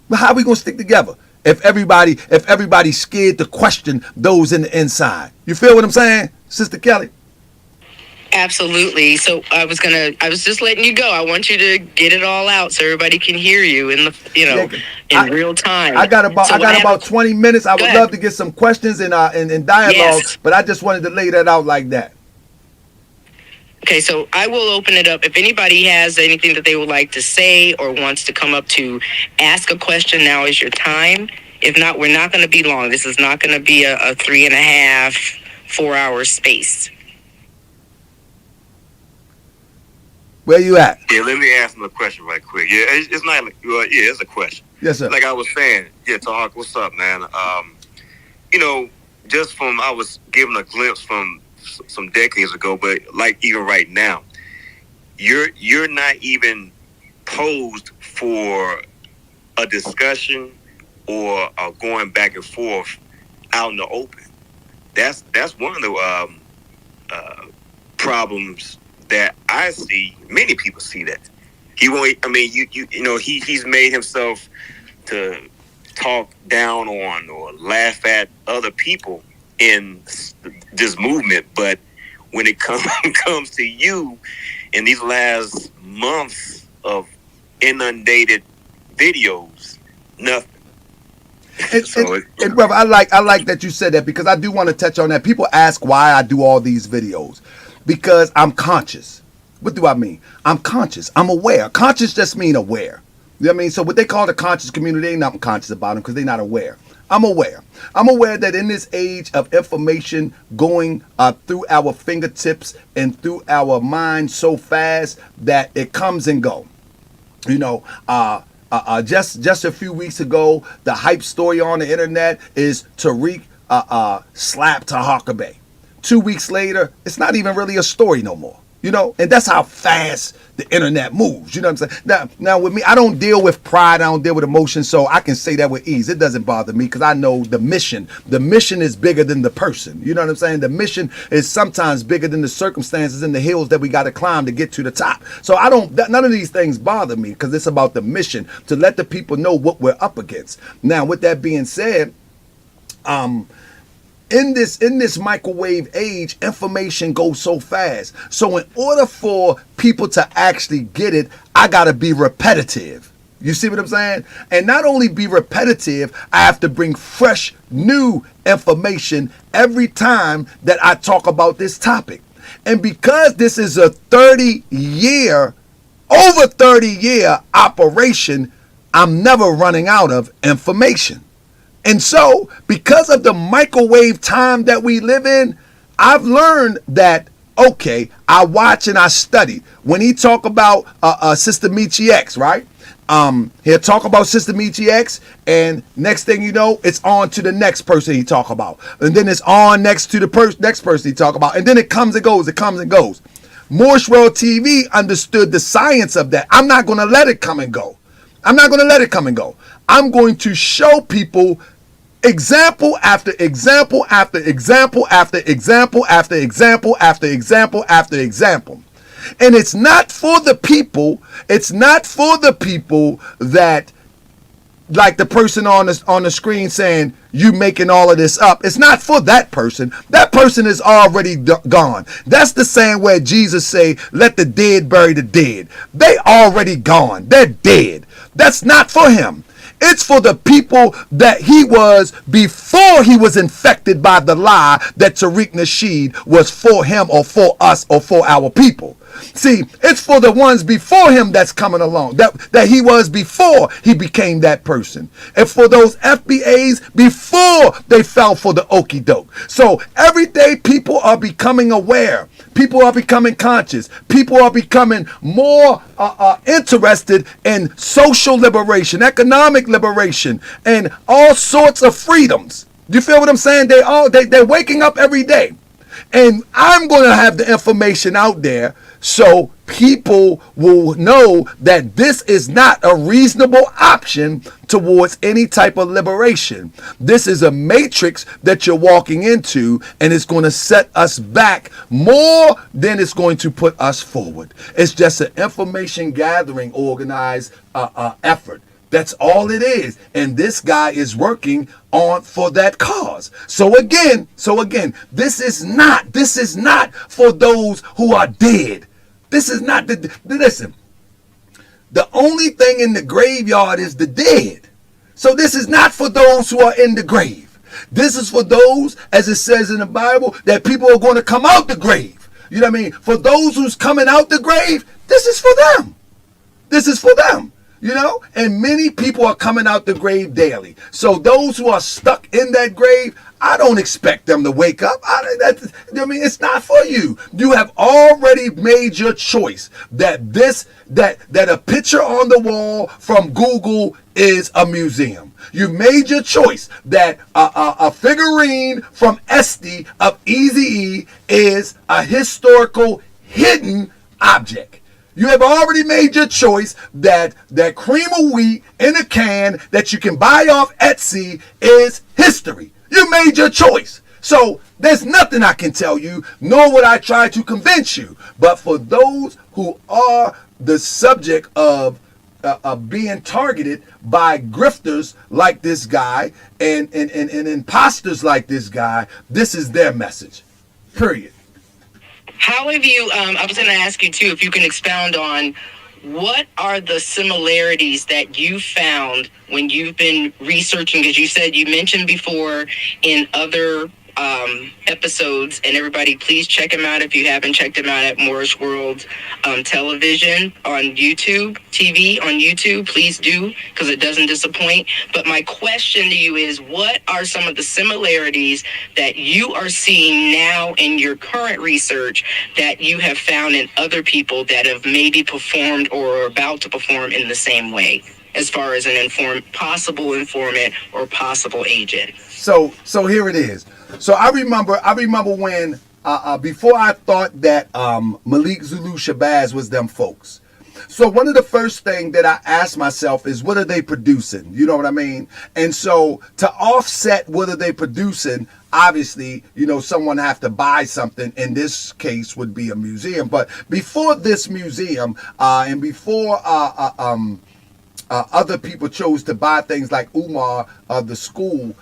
Speaker 1: But how are we going to stick together if everybody's scared to question those in the inside? You feel what I'm saying, Sister Kelly?
Speaker 3: Absolutely. So I was just letting you go. I want you to get it all out so everybody can hear you in real time.
Speaker 1: I got about 20 minutes. I would love to get some questions and dialogue,
Speaker 3: yes.
Speaker 1: But I just wanted to lay that out like that.
Speaker 3: Okay, so I will open it up. If anybody has anything that they would like to say or wants to come up to ask a question, now is your time. If not, we're not going to be long. This is not going to be a 3.5, 4 hour space.
Speaker 1: Where you at?
Speaker 6: Yeah, let me ask him a question right quick. Yeah, it's not like, well, yeah, it's a question.
Speaker 1: Yes, sir.
Speaker 6: Like I was saying, yeah, Tahark, what's up, man? Just from, I was given a glimpse from some decades ago, but like even right now, you're not even posed for a discussion or going back and forth out in the open. That's one of the problems that I see. Many people see that. He won't. I mean, he's made himself to talk down on or laugh at other people in this movement, but when it comes to you in these last months of inundated videos, nothing.
Speaker 1: And brother, I like that you said that, because I do want to touch on that. People ask why I do all these videos. Because I'm conscious. What do I mean? I'm conscious. I'm aware. Conscious just mean aware. You know what I mean? So what they call the conscious community, they ain't nothing conscious about them because they're not aware. I'm aware. I'm aware that in this age of information going through our fingertips and through our minds so fast that it comes and go. You know, just a few weeks ago, the hype story on the internet is Tariq slapped Taharkabey. 2 weeks later, it's not even really a story no more. You know, and that's how fast the internet moves. You know what I'm saying? Now with me, I don't deal with pride. I don't deal with emotion, so I can say that with ease. It doesn't bother me because I know the mission. The mission is bigger than the person. You know what I'm saying? The mission is sometimes bigger than the circumstances and the hills that we got to climb to get to the top. So none of these things bother me because it's about the mission to let the people know what we're up against. Now, with that being said, in this microwave age, information goes so fast. So in order for people to actually get it, I gotta be repetitive. You see what I'm saying? And not only be repetitive, I have to bring fresh, new information every time that I talk about this topic. And because this is a over 30 year operation, I'm never running out of information. And so, because of the microwave time that we live in, I've learned that, okay, I watch and I study. When he talk about Sister Michi X, right? He'll talk about Sister Michi X, and next thing you know, it's on to the next person he talk about. And then it's on next to the next person he talk about. And then it comes and goes, it comes and goes. MWtv understood the science of that. I'm not going to let it come and go. I'm not going to let it come and go. I'm going to show people example after example after example after example after example after example after example. And it's not for the people. It's not for the people that, like the person on the screen saying, you making all of this up. It's not for that person. That person is already gone. That's the saying where Jesus say, let the dead bury the dead. They already gone. They're dead. That's not for him. It's for the people that he was before he was infected by the lie that Tariq Nasheed was for him or for us or for our people. See, it's for the ones before him that's coming along, that he was before he became that person. And for those FBAs before they fell for the okie doke. So every day people are becoming aware. People are becoming conscious. People are becoming more interested in social liberation, economic liberation, and all sorts of freedoms. You feel what I'm saying? They're waking up every day. And I'm going to have the information out there so people will know that this is not a reasonable option towards any type of liberation. This is a matrix that you're walking into, and it's going to set us back more than it's going to put us forward. It's just an information gathering, organized effort. That's all it is. And this guy is working on for that cause. So again, this is not for those who are dead. This is not listen. The only thing in the graveyard is the dead. So this is not for those who are in the grave. This is for those, as it says in the Bible, that people are going to come out the grave. You know what I mean? For those who's coming out the grave, this is for them. This is for them. You know, and many people are coming out the grave daily. So those who are stuck in that grave, I don't expect them to wake up. I mean, it's not for you. You have already made your choice that a picture on the wall from Google is a museum. You made your choice that a figurine from Esty of Eazy-E is a historical hidden object. You have already made your choice that cream of wheat in a can that you can buy off Etsy is history. You made your choice. So there's nothing I can tell you, nor would I try to convince you. But for those who are the subject of being targeted by grifters like this guy and imposters like this guy, this is their message. Period.
Speaker 3: How have you, I was going to ask you too, if you can expound on what are the similarities that you found when you've been researching? Because you said you mentioned before in other episodes, and everybody please check them out if you haven't checked them out at Morris World Television on YouTube, TV on YouTube. Please do, because it doesn't disappoint. But my question to you is, what are some of the similarities that you are seeing now in your current research that you have found in other people that have maybe performed or are about to perform in the same way, as far as an possible informant or possible agent?
Speaker 1: So here it is. So I remember when before I thought that Malik Zulu Shabazz was them folks. So one of the first things that I asked myself is, what are they producing? You know what I mean? And so to offset what are they producing, obviously, you know, someone have to buy something. In this case would be a museum. But before this museum and before other people chose to buy things like Umar of the school,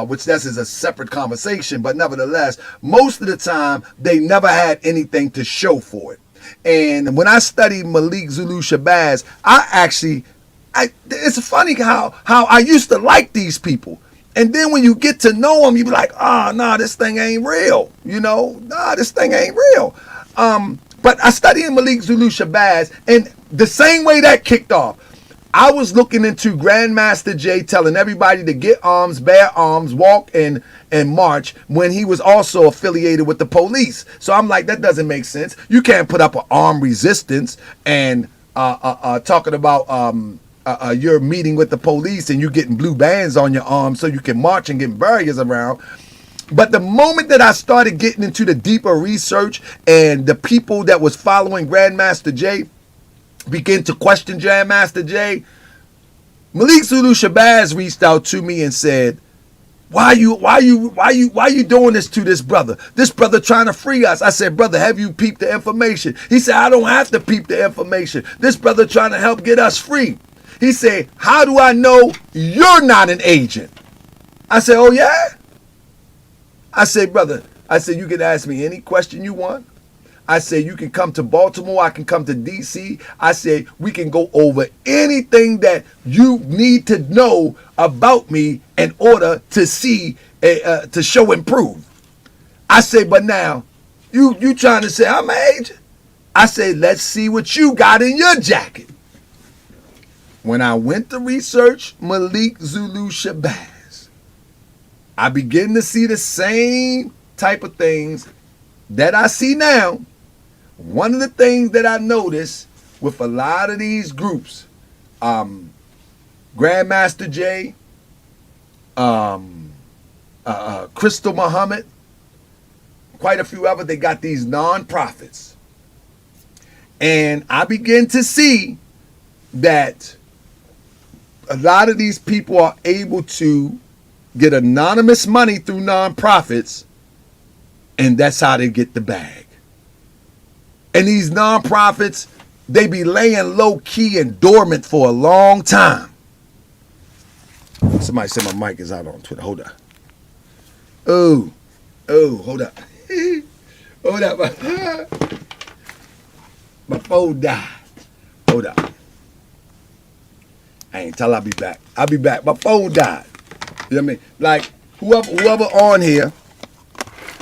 Speaker 1: which this is a separate conversation, but nevertheless, most of the time, they never had anything to show for it. And when I studied Malik Zulu Shabazz, it's funny how I used to like these people. And then when you get to know them, you be like, oh, nah, this thing ain't real. You know, nah, this thing ain't real. But I studied Malik Zulu Shabazz, and the same way that kicked off, I was looking into Grandmaster Jay telling everybody to get arms, bear arms, walk and march, when he was also affiliated with the police. So I'm like, that doesn't make sense. You can't put up an armed resistance and talking about you're meeting with the police and you getting blue bands on your arms so you can march and get barriers around. But the moment that I started getting into the deeper research and the people that was following Grandmaster Jay begin to question Grandmaster Jay, Malik Zulu Shabazz reached out to me and said, why you doing this to this brother? This brother trying to free us. I said, brother, have you peeped the information? He said, I don't have to peep the information. This brother trying to help get us free. He said, how do I know you're not an agent? I said, oh yeah? I said, brother, you can ask me any question you want. I said, you can come to Baltimore. I can come to D.C. I said, we can go over anything that you need to know about me in order to see, to show and prove. I said, but now, you trying to say I'm an agent? I said, let's see what you got in your jacket. When I went to research Malik Zulu Shabazz, I began to see the same type of things that I see now. One of the things that I noticed with a lot of these groups, Grandmaster Jay, Crystal Muhammad, quite a few others, they got these non-profits. And I begin to see that a lot of these people are able to get anonymous money through non-profits, and that's how they get the bag. And these non-profits, they be laying low-key and dormant for a long time. Somebody said my mic is out on Twitter. Hold up. Oh, hold up. Hold up. My phone died. Hold up. I ain't tell I'll be back. I'll be back. My phone died. You know what I mean? Like, whoever on here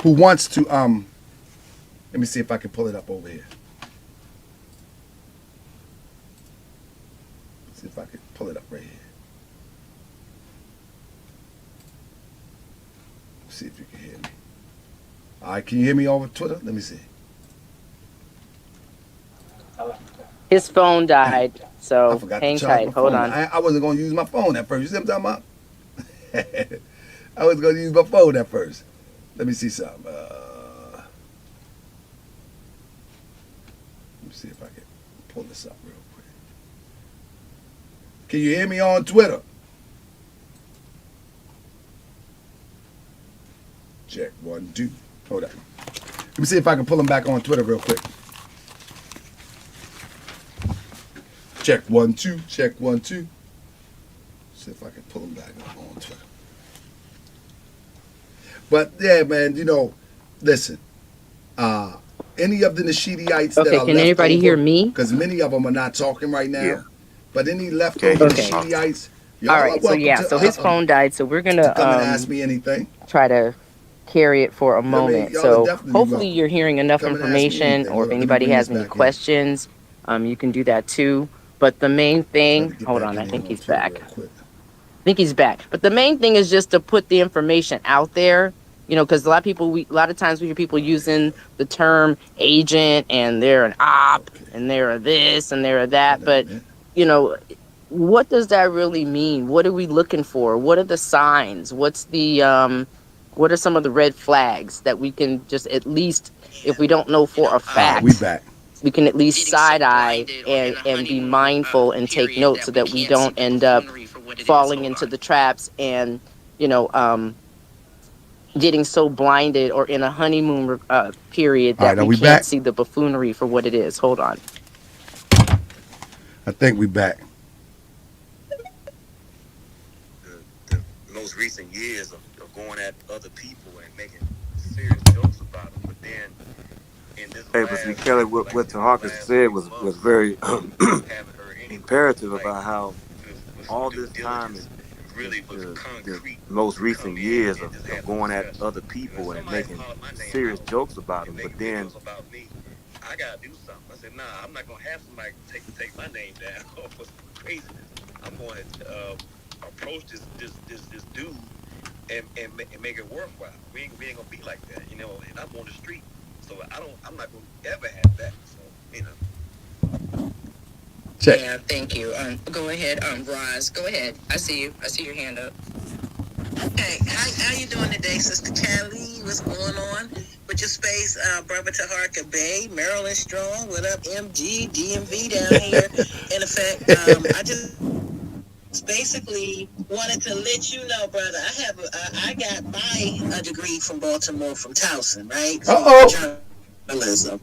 Speaker 1: who wants to, let me see if I can pull it up over here. See if I can pull it up right here. See if you can hear me. All right, can you hear me over Twitter? Let me see.
Speaker 3: His phone died, so hang tight. Hold on.
Speaker 1: I wasn't going to use my phone at first. You see what I'm talking about? I was going to use my phone at first. Let me see something. Let me see if I can pull this up real quick. Can you hear me on Twitter? Check 1, 2. Hold on. Let me see if I can pull them back on Twitter real quick. Check 1, 2. Check 1, 2. See if I can pull them back on Twitter. But yeah, man, you know, listen. any of the Nashideites that
Speaker 3: Okay,
Speaker 1: are
Speaker 3: can
Speaker 1: left
Speaker 3: anybody hear
Speaker 1: over,
Speaker 3: me?
Speaker 1: because many of them are not talking right now.
Speaker 2: Yeah.
Speaker 1: But any
Speaker 2: Okay,
Speaker 1: leftover
Speaker 2: he's
Speaker 3: Okay.
Speaker 2: talking.
Speaker 1: Nashideites,
Speaker 3: All
Speaker 1: y'all are
Speaker 3: right. So
Speaker 1: welcome
Speaker 3: yeah, so his phone died, so we're
Speaker 1: to
Speaker 3: gonna
Speaker 1: come and ask me anything.
Speaker 3: try to carry it for a
Speaker 1: I mean,
Speaker 3: moment.
Speaker 1: y'all are
Speaker 3: So
Speaker 1: definitely
Speaker 3: hopefully
Speaker 1: welcome.
Speaker 3: you're hearing enough
Speaker 1: Come and ask me
Speaker 3: information,
Speaker 1: anything.
Speaker 3: or if
Speaker 1: Hold on, let me
Speaker 3: anybody
Speaker 1: bring this
Speaker 3: has any
Speaker 1: back in.
Speaker 3: questions, you can do that too. But the main
Speaker 1: I'm about to
Speaker 3: thing,
Speaker 1: get
Speaker 3: hold
Speaker 1: back
Speaker 3: on,
Speaker 1: in
Speaker 3: I
Speaker 1: here
Speaker 3: think
Speaker 1: on
Speaker 3: he's
Speaker 1: Twitter
Speaker 3: back.
Speaker 1: real quick.
Speaker 3: I think he's back. But the main thing is just to put the information out there, because a lot of people, a lot of times we hear people using the term agent, and they're an op,
Speaker 1: Okay.
Speaker 3: and they're a this, and they're a that.
Speaker 1: Hold on a
Speaker 3: But
Speaker 1: minute.
Speaker 3: you know, what does that really mean? What are we looking for? What are the signs? What are some of the red flags that we can just at least, if we don't know for a
Speaker 1: All right, we
Speaker 3: fact,
Speaker 1: back.
Speaker 3: we can at least side eye and be mindful and take note so that we don't end up falling into the traps and you know um getting so blinded or in a honeymoon period
Speaker 1: All
Speaker 3: that
Speaker 1: right, are
Speaker 3: we
Speaker 1: we
Speaker 3: can't
Speaker 1: back?
Speaker 3: see the buffoonery for what it is. Hold on.
Speaker 1: I think we back.
Speaker 6: The most recent years of going at other people and making serious jokes about them, but then in this
Speaker 2: Hey, but see,
Speaker 6: last,
Speaker 2: Kelly,
Speaker 6: like
Speaker 2: what
Speaker 6: in the
Speaker 2: Taharka
Speaker 6: last
Speaker 2: said
Speaker 6: 6
Speaker 2: was
Speaker 6: months,
Speaker 2: very
Speaker 6: haven't heard anything
Speaker 2: imperative
Speaker 6: like
Speaker 2: about how
Speaker 6: with some
Speaker 2: all
Speaker 6: due
Speaker 2: this time
Speaker 6: diligence,
Speaker 2: is
Speaker 6: really was
Speaker 2: the
Speaker 6: concrete,
Speaker 2: most
Speaker 6: come
Speaker 2: recent
Speaker 6: in
Speaker 2: years
Speaker 6: and just
Speaker 2: of
Speaker 6: have a
Speaker 2: going at
Speaker 6: discussion.
Speaker 2: other
Speaker 6: You know, if
Speaker 2: people and
Speaker 6: somebody
Speaker 2: making
Speaker 6: called my name
Speaker 2: serious
Speaker 6: out
Speaker 2: jokes about
Speaker 6: and
Speaker 2: them, but
Speaker 6: make
Speaker 2: then
Speaker 6: videos about me, I gotta do something. I said, nah, I'm not gonna have somebody take my name down for some craziness. I'm going to approach this dude and make it worthwhile. We ain't gonna be like that, you know. And I'm on the street, so I'm not gonna ever have that. So you know.
Speaker 1: Check.
Speaker 3: Yeah, thank you. Go ahead, Roz. Go ahead. I see you. I see your hand up.
Speaker 7: Hey, how you doing today, Sister Kelly? What's going on with your space, brother Taharkabey, Maryland Strong? What up, MG, DMV down here? In effect, I just basically wanted to let you know, brother. I got my degree from Baltimore, from Towson, right? From journalism.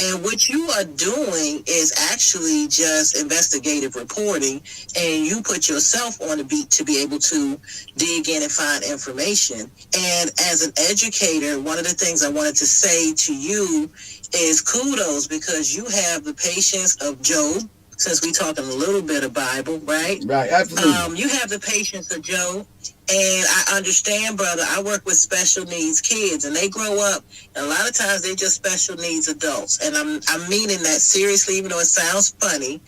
Speaker 7: And what you are doing is actually just investigative reporting, and you put yourself on the beat to be able to dig in and find information. And as an educator, one of the things I wanted to say to you is kudos, because you have the patience of Job, since we talking a little bit of Bible, right?
Speaker 1: Right, absolutely.
Speaker 7: You have the patience of Job, and I understand, brother. I work with special needs kids, and they grow up, and a lot of times they're just special needs adults. And I'm meaning that seriously, even though it sounds funny.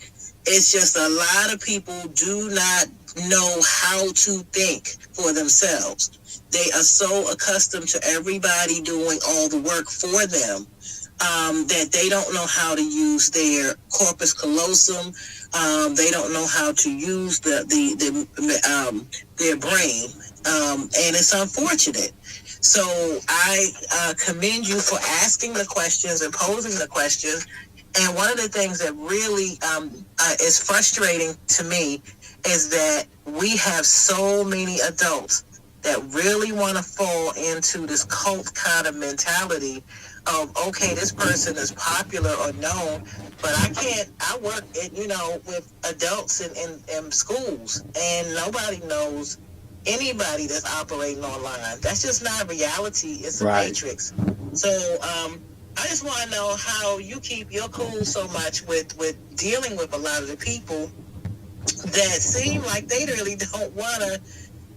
Speaker 7: It's just a lot of people do not know how to think for themselves. They are so accustomed to everybody doing all the work for them, that they don't know how to use their corpus callosum. They don't know how to use their brain, and it's unfortunate. So I commend you for asking the questions and posing the questions. And one of the things that really is frustrating to me is that we have so many adults that really want to fall into this cult kind of mentality of, okay, this person is popular or known, but I work with adults in schools, and nobody knows anybody that's operating online. That's just not reality. It's a matrix. So I just want to know how you keep your cool so much with dealing with a lot of the people that seem like they really don't want to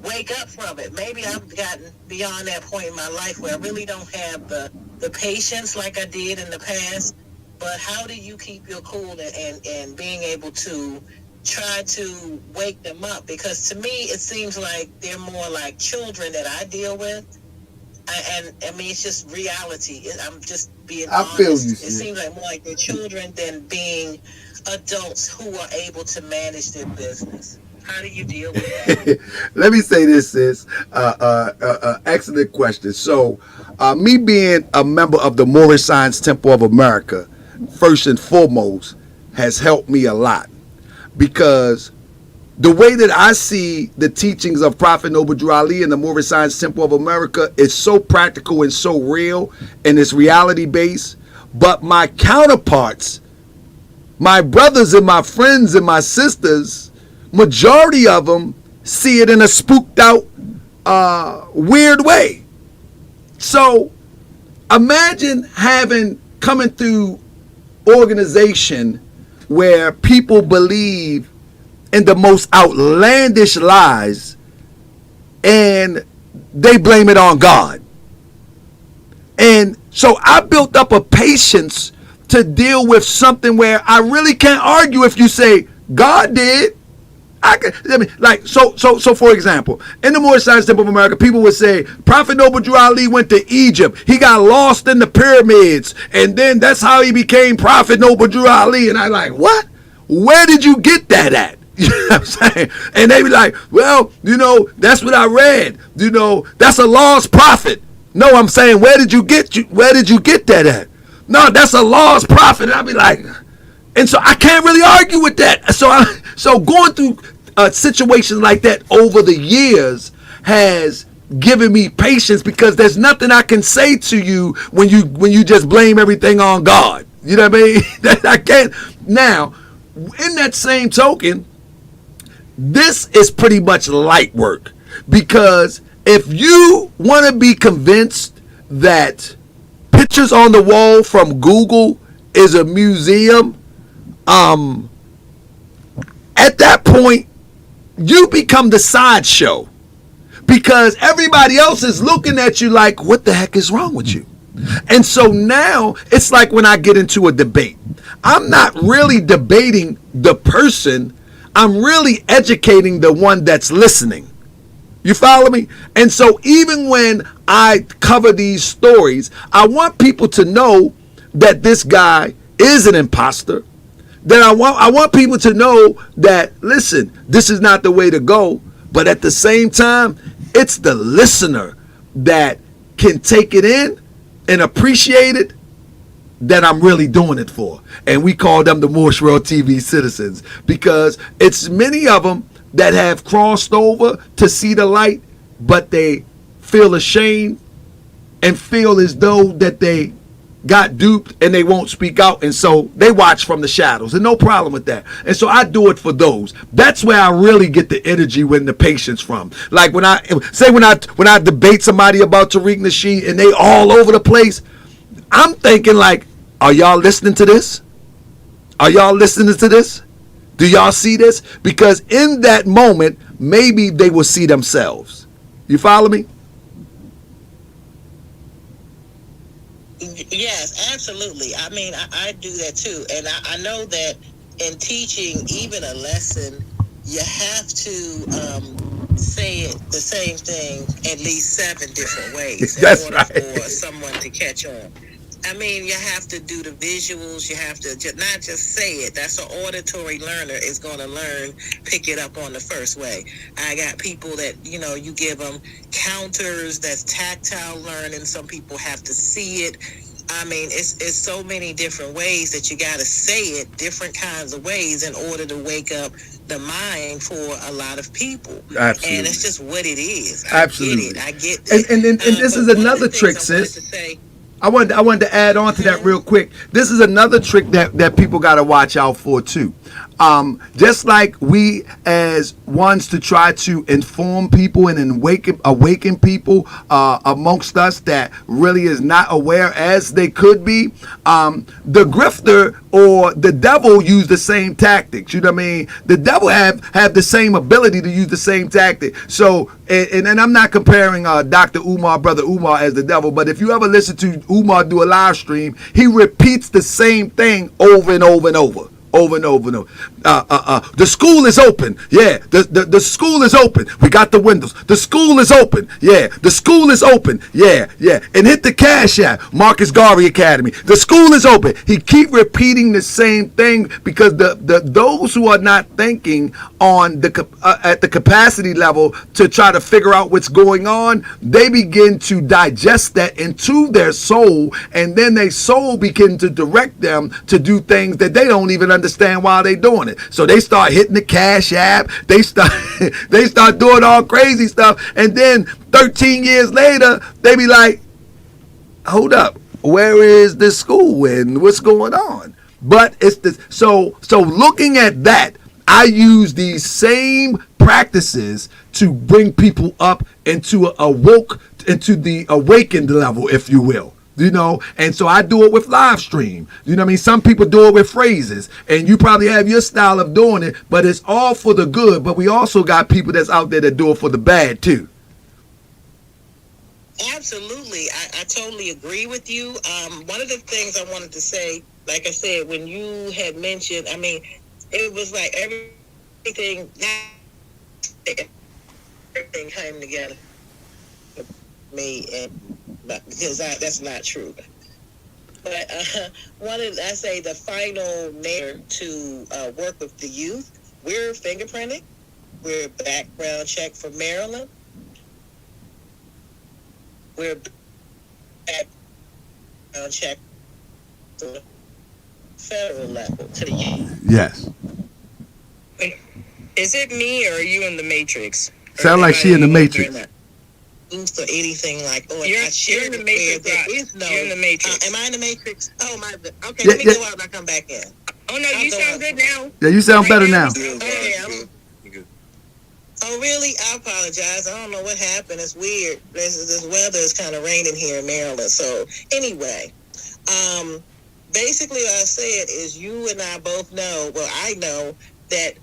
Speaker 7: wake up from it. Maybe I've gotten beyond that point in my life where I really don't have the patience like I did in the past. But how do you keep your cool and being able to try to wake them up? Because to me, it seems like they're more like children that I deal with. And I mean, it's just reality. I'm just being honest.
Speaker 1: I feel you,
Speaker 7: It seems like more like they're children than being adults who are able to manage their business. How do you deal with that?
Speaker 1: Let me say this, sis. Excellent question. So, me being a member of the Moorish Science Temple of America, first and foremost, has helped me a lot, because the way that I see the teachings of Prophet Noble Drew Ali and the Moorish Science Temple of America is so practical and so real, and it's reality based. But my counterparts, my brothers and my friends and my sisters, majority of them see it in a spooked out, weird way. So imagine having coming through organization where people believe in the most outlandish lies and they blame it on God. And so I built up a patience to deal with something where I really can't argue if you say God did. So for example, in the Moorish Science Temple of America, people would say Prophet Noble Drew Ali went to Egypt. He got lost in the pyramids, and then that's how he became Prophet Noble Drew Ali. And I'm like, what? Where did you get that at? You know what I'm saying? And they be like, well, that's what I read. That's a lost prophet. No, I'm saying, where did you get that at? No, that's a lost prophet. And I'll be like, and so I can't really argue with that. So going through situations like that over the years has given me patience, because there's nothing I can say to you when you just blame everything on God. You know what I mean? I can't. Now, in that same token, this is pretty much light work, because if you want to be convinced that pictures on the wall from Google is a museum, at that point, you become the sideshow, because everybody else is looking at you like, what the heck is wrong with you? And so now it's like when I get into a debate, I'm not really debating the person. I'm really educating the one that's listening. You follow me? And so even when I cover these stories, I want people to know that this guy is an imposter. That I want people to know that, listen, this is not the way to go. But at the same time, it's the listener that can take it in and appreciate it that I'm really doing it for. And we call them the Moorish World TV citizens, because it's many of them that have crossed over to see the light, but they feel ashamed and feel as though that they got duped and they won't speak out, and so they watch from the shadows, and no problem with that. And so I do it for those. That's where I really get the energy, when the patience from. Like when I debate somebody about Tariq Nasheed and they all over the place, I'm thinking like, are y'all listening to this? Are y'all listening to this? Do y'all see this? Because in that moment, maybe they will see themselves. You follow me?
Speaker 7: Yes, absolutely. I mean, I do that too. And I know that in teaching even a lesson, you have to say it the same thing at least 7 different ways in order for someone to catch on. I mean, you have to do the visuals. You have to not just say it. That's an auditory learner is going to learn, pick it up on the first way. I got people that, you give them counters. That's tactile learning. Some people have to see it. I mean, it's so many different ways that you got to say it, different kinds of ways in order to wake up the mind for a lot of people.
Speaker 1: Absolutely.
Speaker 7: And it's just what it is.
Speaker 1: Absolutely.
Speaker 7: I get it.
Speaker 1: And this is another trick, sis. I wanted to add on to that real quick. This is another trick that people got to watch out for too. Just like we as ones to try to inform people and awaken people amongst us that really is not aware as they could be, the grifter or the devil use the same tactics. You know what I mean? The devil have the same ability to use the same tactic. So, and I'm not comparing Dr. Umar, Brother Umar, as the devil, but if you ever listen to Umar do a live stream, he repeats the same thing over and over and over. Over and over and over. The school is open. Yeah, the school is open. We got the windows. The school is open. Yeah, the school is open. Yeah. And hit the Cash App, Marcus Garvey Academy. The school is open. He keep repeating the same thing because those who are not thinking on at the capacity level to try to figure out what's going on, they begin to digest that into their soul, and then their soul begin to direct them to do things that they don't even understand why they doing it. So they start hitting the Cash App. They start doing all crazy stuff, and then 13 years later, they be like, "Hold up, where is this school and what's going on?" But it's this. So looking at that, I use these same practices to bring people up into the awakened level, if you will. You know, and so I do it with live stream. You know what I mean? Some people do it with phrases, and you probably have your style of doing it, but it's all for the good. But we also got people that's out there that do it for the bad too.
Speaker 7: Absolutely. I totally agree with you. One of the things I wanted to say, like I said, when you had mentioned, I mean, it was like everything came together for me, and because that's not true. But I say the final nature to work with the youth. We're fingerprinted. We're background check for Maryland. We're background check to the federal level to the youth.
Speaker 1: Yes.
Speaker 3: Is it me or are you in the Matrix?
Speaker 1: Sound like she in the Matrix.
Speaker 7: Or anything like, oh,
Speaker 3: You're in the Matrix. You're in the Matrix.
Speaker 7: Am I in the Matrix? Oh, my. Okay,
Speaker 1: Yeah,
Speaker 7: let me go out and I come back in.
Speaker 3: Oh no, you sound good now.
Speaker 1: Yeah, you sound better now.
Speaker 7: Okay, oh, really? I apologize. I don't know what happened. It's weird. This weather is kind of raining here in Maryland. So anyway, basically what I said is you and I both know, well, I know that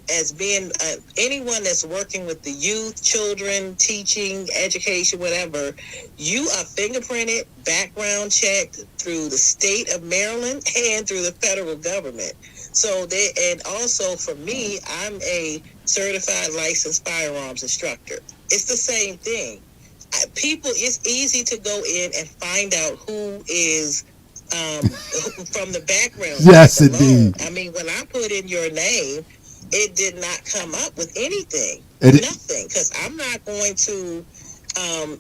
Speaker 7: as being anyone that's working with the youth, children, teaching, education, whatever, you are fingerprinted, background checked through the state of Maryland and through the federal government. So and also for me, I'm a certified licensed firearms instructor. It's the same thing. People, it's easy to go in and find out who is from the background.
Speaker 1: Yes, indeed.
Speaker 7: I mean, when I put in your name, it did not come up with anything. Nothing. Because I'm not going to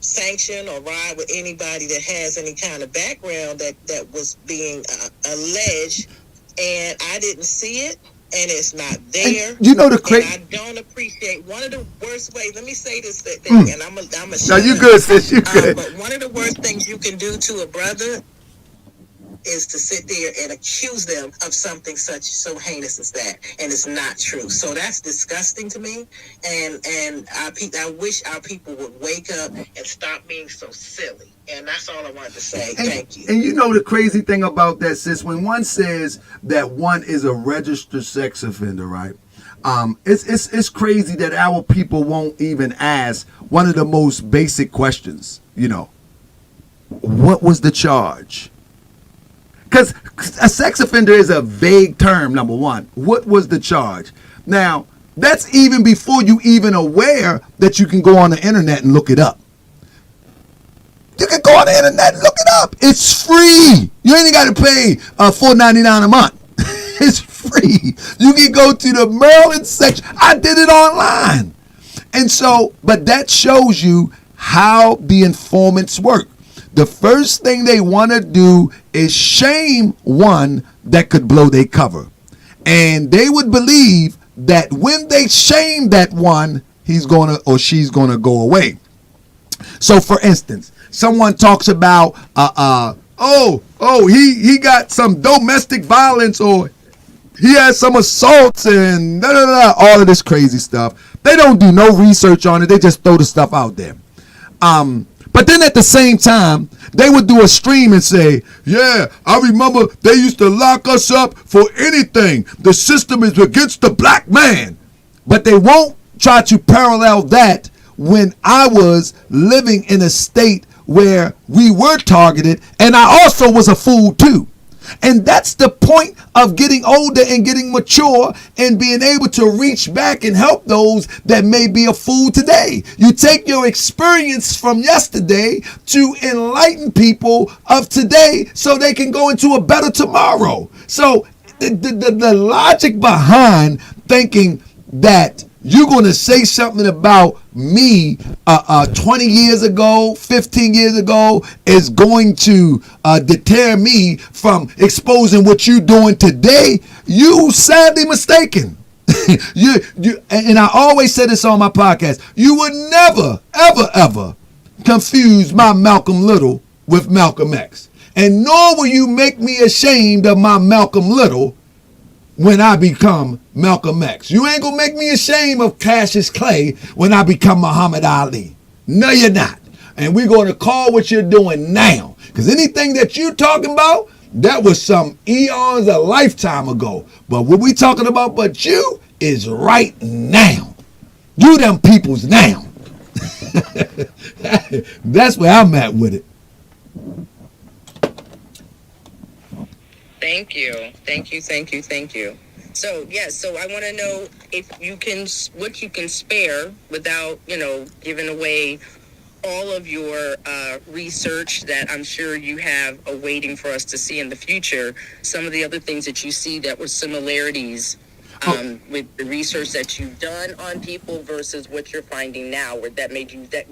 Speaker 7: sanction or ride with anybody that has any kind of background that was being alleged, and I didn't see it, and it's not there.
Speaker 1: And you know the crazy.
Speaker 7: I don't appreciate one of the worst ways. Let me say this thing, and I'm a.
Speaker 1: No, you good, sis. You good.
Speaker 7: But one of the worst things you can do to a brother is to sit there and accuse them of something so heinous as that, and it's not true. So that's disgusting to me, and I wish our people would wake up and stop being so silly. And that's all I wanted to say. Thank you.
Speaker 1: And you know the crazy thing about that, sis, when one says that one is a registered sex offender, right? It's crazy that our people won't even ask one of the most basic questions. You know, what was the charge? Because a sex offender is a vague term, number one. What was the charge? Now, that's even before you even aware that you can go on the internet and look it up. You can go on the internet and look it up. It's free. You ain't got to pay $4.99 a month. It's free. You can go to the Maryland section. I did it online. And so, but that shows you how the informants work. The first thing they want to do is shame one that could blow their cover. And they would believe that when they shame that one, he's going to or she's going to go away. So for instance, someone talks about, he got some domestic violence, or he has some assaults and all of this crazy stuff. They don't do no research on it. They just throw the stuff out there. But then at the same time, they would do a stream and say, yeah, I remember they used to lock us up for anything. The system is against the black man. But they won't try to parallel that when I was living in a state where we were targeted, and I also was a fool too. And that's the point of getting older and getting mature and being able to reach back and help those that may be a fool today. You take your experience from yesterday to enlighten people of today so they can go into a better tomorrow. So the logic behind thinking that you're going to say something about me 20 years ago, 15 years ago is going to deter me from exposing what you're doing today. You sadly mistaken. And I always say this on my podcast. You would never, ever, ever confuse my Malcolm Little with Malcolm X. And nor will you make me ashamed of my Malcolm Little when I become Malcolm X. You ain't gonna make me ashamed of Cassius Clay when I become Muhammad Ali. No, you're not. And we're gonna call what you're doing now. Because anything that you talking about, that was some eons, a lifetime ago. But what we talking about, but you, is right now. You them peoples now. That's where I'm at with it.
Speaker 3: Thank you. So yes, so I want to know if you can, what you can spare without, giving away all of your research that I'm sure you have awaiting for us to see in the future. Some of the other things that you see that were similarities with the research that you've done on people versus what you're finding now, where that made you, that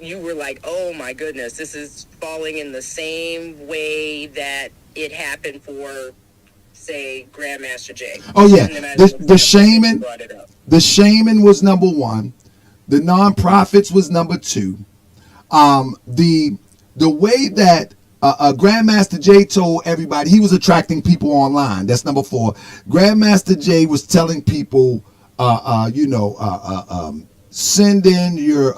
Speaker 3: you were like, oh my goodness, this is falling in the same way that it happened for, say, Grandmaster Jay.
Speaker 1: Oh yeah, the shaman was number one. The nonprofits was number two. The way that Grandmaster Jay told everybody, he was attracting people online. That's number four. Grandmaster Jay was telling people, send in your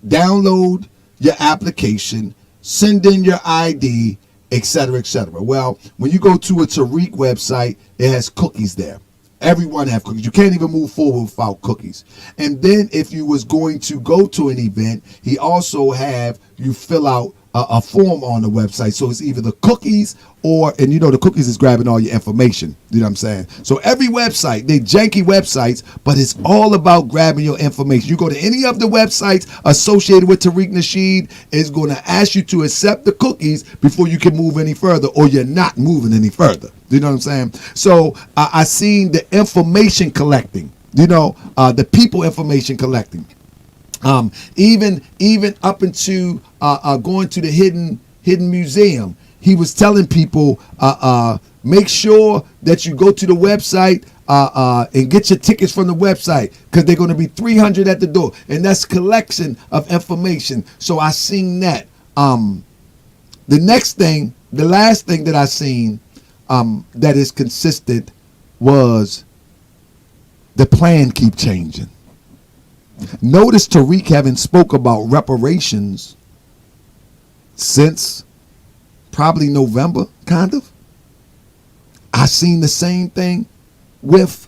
Speaker 1: download your application, send in your ID, etc., etc. Well, when you go to a Tariq website, it has cookies there. Everyone have cookies. You can't even move forward without cookies. And then if you was going to go to an event, he also have you fill out a form on the website. So it's either the cookies or, and the cookies is grabbing all your information. You know what I'm saying? So every website, they janky websites, but it's all about grabbing your information. You go to any of the websites associated with Tariq Nasheed, it's going to ask you to accept the cookies before you can move any further, or you're not moving any further. You know what I'm saying? So I seen the information collecting, the people information collecting. Even up into going to the hidden museum, he was telling people, make sure that you go to the website and get your tickets from the website, because they're going to be $300 at the door, and that's collection of information. So I seen that. The last thing that I seen that is consistent was the plan keep changing. Notice Tariq haven't spoke about reparations since probably November, kind of. I seen the same thing with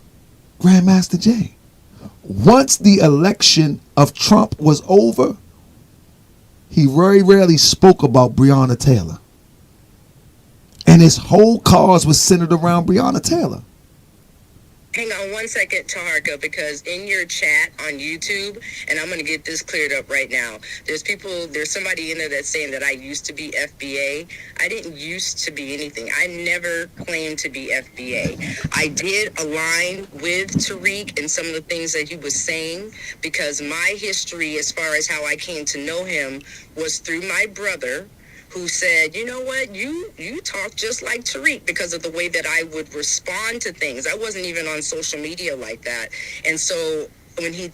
Speaker 1: Grandmaster Jay. Once the election of Trump was over, he very rarely spoke about Breonna Taylor. And his whole cause was centered around Breonna Taylor.
Speaker 3: Hang on one second, Taharka, because in your chat on YouTube, and I'm going to get this cleared up right now, there's somebody in there that's saying that I used to be FBA. I didn't used to be anything. I never claimed to be FBA. I did align with Tariq and some of the things that he was saying, because my history as far as how I came to know him was through my brother, who said, you know what, you talk just like Tariq, because of the way that I would respond to things. I wasn't even on social media like that. And so when he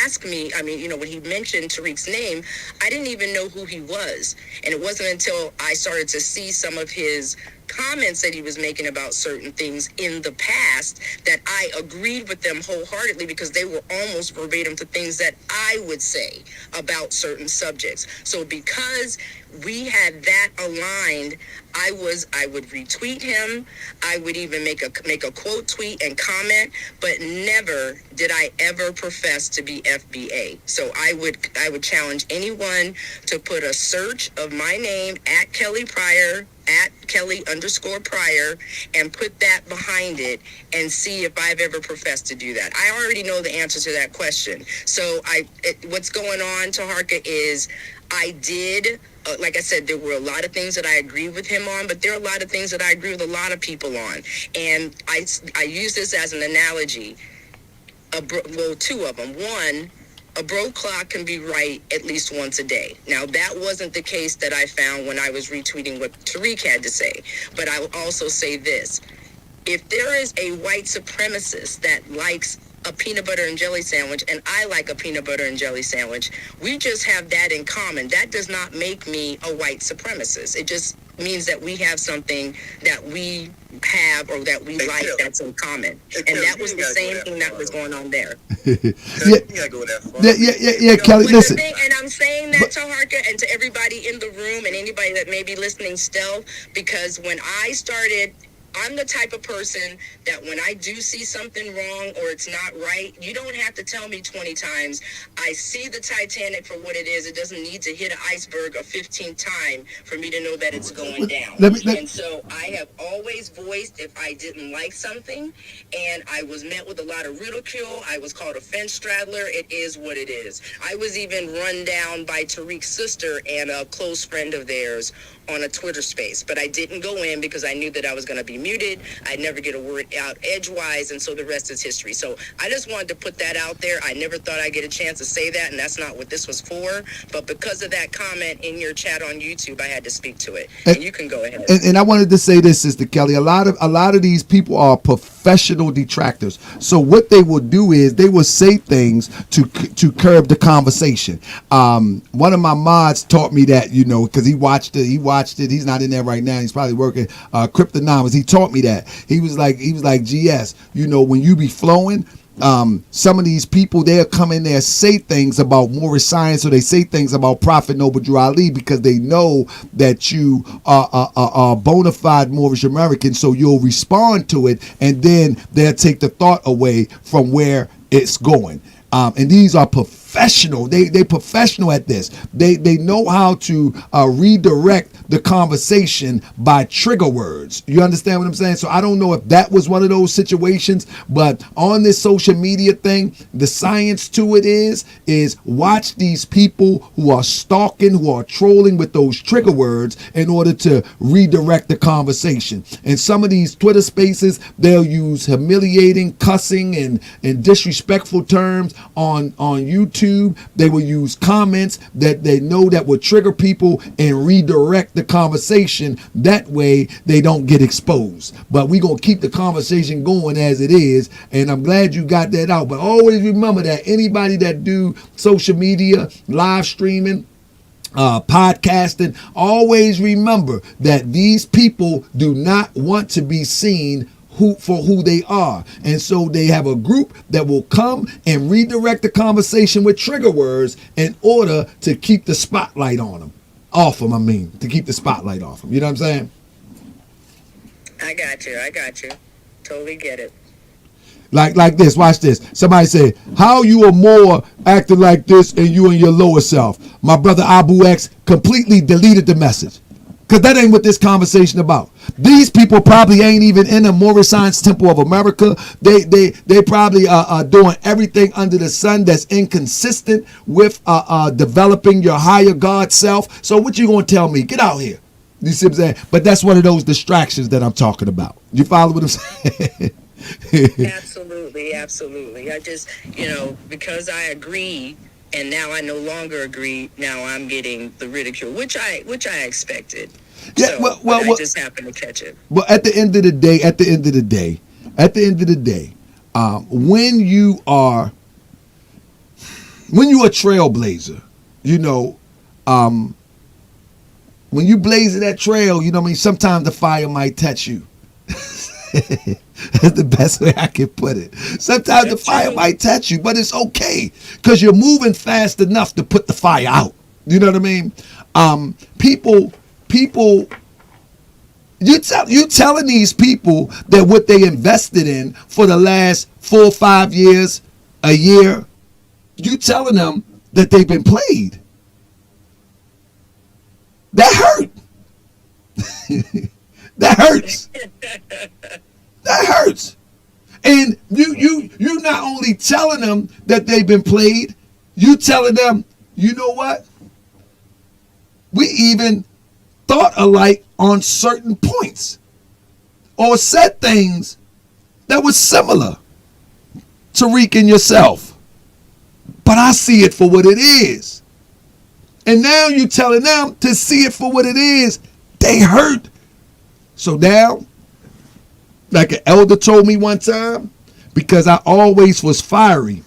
Speaker 3: asked me, when he mentioned Tariq's name, I didn't even know who he was. And it wasn't until I started to see some of his comments that he was making about certain things in the past that I agreed with them wholeheartedly, because they were almost verbatim to things that I would say about certain subjects. So because we had that aligned, I would retweet him. I would even make a quote tweet and comment, but never did I ever profess to be FBA. So I would challenge anyone to put a search of my name at Kelly Pryor, at Kelly_Pryor, and put that behind it and see if I've ever professed to do that. I already know the answer to that question. So what's going on, Taharka, is I did, like I said, there were a lot of things that I agree with him on, but there are a lot of things that I agree with a lot of people on. And I use this as an analogy. Two of them. One, a broke clock can be right at least once a day. Now, that wasn't the case that I found when I was retweeting what Tariq had to say. But I will also say this. If there is a white supremacist that likes a peanut butter and jelly sandwich, and I like a peanut butter and jelly sandwich, we just have that in common. That does not make me a white supremacist. It just means that we have something that we have or that we like that's in common. And that was the same thing that was going on there.
Speaker 1: Yeah, Kelly, listen.
Speaker 3: And I'm saying that Taharka, and to everybody in the room and anybody that may be listening still, because when I started, I'm the type of person that when I do see something wrong or it's not right, you don't have to tell me 20 times. I see the Titanic for what it is. It doesn't need to hit an iceberg a 15th time for me to know that it's going down. And so I have always voiced if I didn't like something, and I was met with a lot of ridicule. I was called a fence straddler. It is what it is. I was even run down by Tariq's sister and a close friend of theirs on a Twitter space, but I didn't go in because I knew that I was going to be muted. I'd never get a word out edgewise, and so the rest is history. So I just wanted to put that out there. I never thought I'd get a chance to say that, and that's not what this was for. But because of that comment in your chat on YouTube, I had to speak to it. And you can go ahead.
Speaker 1: And I wanted to say this, Sister Kelly. A lot of these people are professional detractors. So what they will do is they will say things to curb the conversation. One of my mods taught me that, because he watched it. He's not in there right now. He's probably working. Cryptonomics. He taught me that. He was like, GS, when you be flowing, some of these people, they'll come in there, say things about Moorish science, or they say things about Prophet Noble Drew Ali because they know that you are a bona fide Moorish American, so you'll respond to it, and then they'll take the thought away from where it's going. And these are professional. They professional at this. They know how to redirect the conversation by trigger words. You understand what I'm saying? So I don't know if that was one of those situations, but on this social media thing, the science to it is watch these people who are stalking, who are trolling with those trigger words in order to redirect the conversation. And some of these Twitter spaces, they'll use humiliating, cussing, and disrespectful terms on YouTube. They will use comments that they know that will trigger people and redirect the conversation. That way they don't get exposed. But we're going to keep the conversation going as it is, and I'm glad you got that out. But always remember that anybody that do social media, live streaming, podcasting, always remember that these people do not want to be seen for who they are. And so they have a group that will come and redirect the conversation with trigger words in order to keep the spotlight on them. Off them, to keep the spotlight off them. You know what I'm saying?
Speaker 3: I got you. Totally get it.
Speaker 1: Like this, watch this. Somebody say, how you are more acting like this and you and your lower self? My brother Abu X completely deleted the message. Because that ain't what this conversation about. These people probably ain't even in the Moorish Science Temple of America. They probably are doing everything under the sun that's inconsistent with developing your higher God self. So what you going to tell me? Get out here. You see what I'm saying? But that's one of those distractions that I'm talking about. You follow what I'm saying?
Speaker 3: Absolutely. I just, because I agree, and now I no longer agree. Now I'm getting the ridicule, which I expected.
Speaker 1: Yeah,
Speaker 3: so, I just happened to catch it.
Speaker 1: Well, at the end of the day, when you are a trailblazer, when you blaze that trail, sometimes the fire might touch you. That's the best way I can put it. Sometimes the fire might touch you, but it's okay because you're moving fast enough to put the fire out. You know what I mean? People, you telling these people that what they invested in for the last 4 or 5 years, a year, you telling them that they've been played. That hurt. That hurts. That hurts. And you not only telling them that they've been played, you telling them, you know what? We even thought alike on certain points or said things that were similar, Tariq and yourself. But I see it for what it is. And now you telling them to see it for what it is. They hurt. So now, like an elder told me one time, because I always was fiery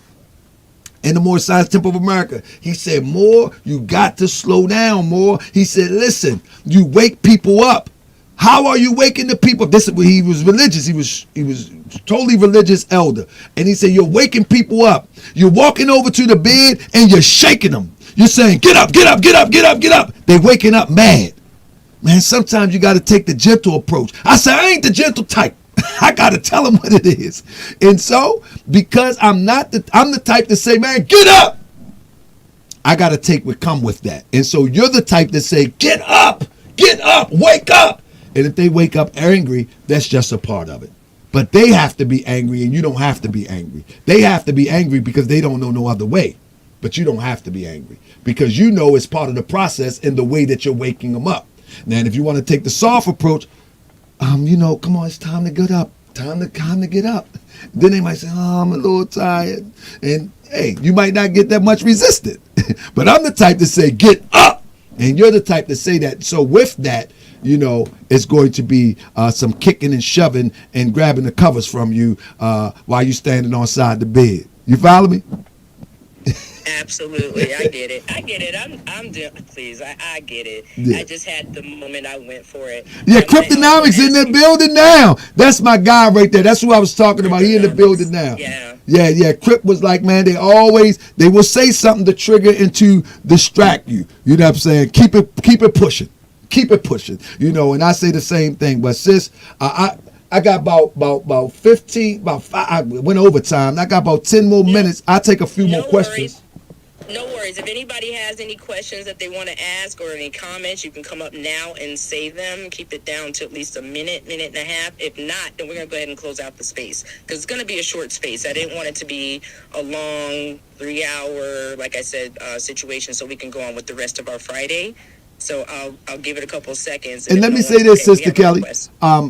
Speaker 1: in the Moorish Science Temple of America, he said, Moore, you got to slow down, Moore. He said, listen, you wake people up How are you waking the people? This he was religious. He was totally religious elder. And he said, you're waking people up. You're walking over to the bed and you're shaking them. You're saying, get up, get up, get up, get up, get up. They waking up mad. Man, sometimes you got to take the gentle approach. I said, I ain't the gentle type. I got to tell them what it is. And so, because I'm the type to say, man, get up. I got to take what come with that. And so you're the type to say, get up, wake up. And if they wake up angry, that's just a part of it. But they have to be angry, and you don't have to be angry. They have to be angry because they don't know no other way. But you don't have to be angry because you know it's part of the process in the way that you're waking them up. Now, if you want to take the soft approach, come on, it's time to get up. Time to get up. Then they might say, oh, I'm a little tired. And hey, you might not get that much resisted. But I'm the type to say, get up. And you're the type to say that. So with that, it's going to be some kicking and shoving and grabbing the covers from you while you're standing on side the bed. You follow me?
Speaker 3: Absolutely, I get it. I'm doing. Please, I get it. Yeah. I just had the moment I went for it.
Speaker 1: Yeah, Cryptonomics in the building now. That's my guy right there. That's who I was talking about. He in the building now. Yeah. Crypt was like, man, they will say something to trigger and to distract you. You know what I'm saying? Keep it pushing. Keep it pushing. And I say the same thing. But sis, I got about 15, I went overtime. I got about 10 more minutes. I'll take a few more questions.
Speaker 3: No worries. If anybody has any questions that they want to ask or any comments, you can come up now and say them. Keep it down to at least a minute and a half. If not, then we're going to go ahead and close out the space because it's going to be a short space. I didn't want it to be a long 3-hour, like I said, situation so we can go on with the rest of our Friday. So I'll give it a couple of seconds.
Speaker 1: And let me say this, Sister Kelly.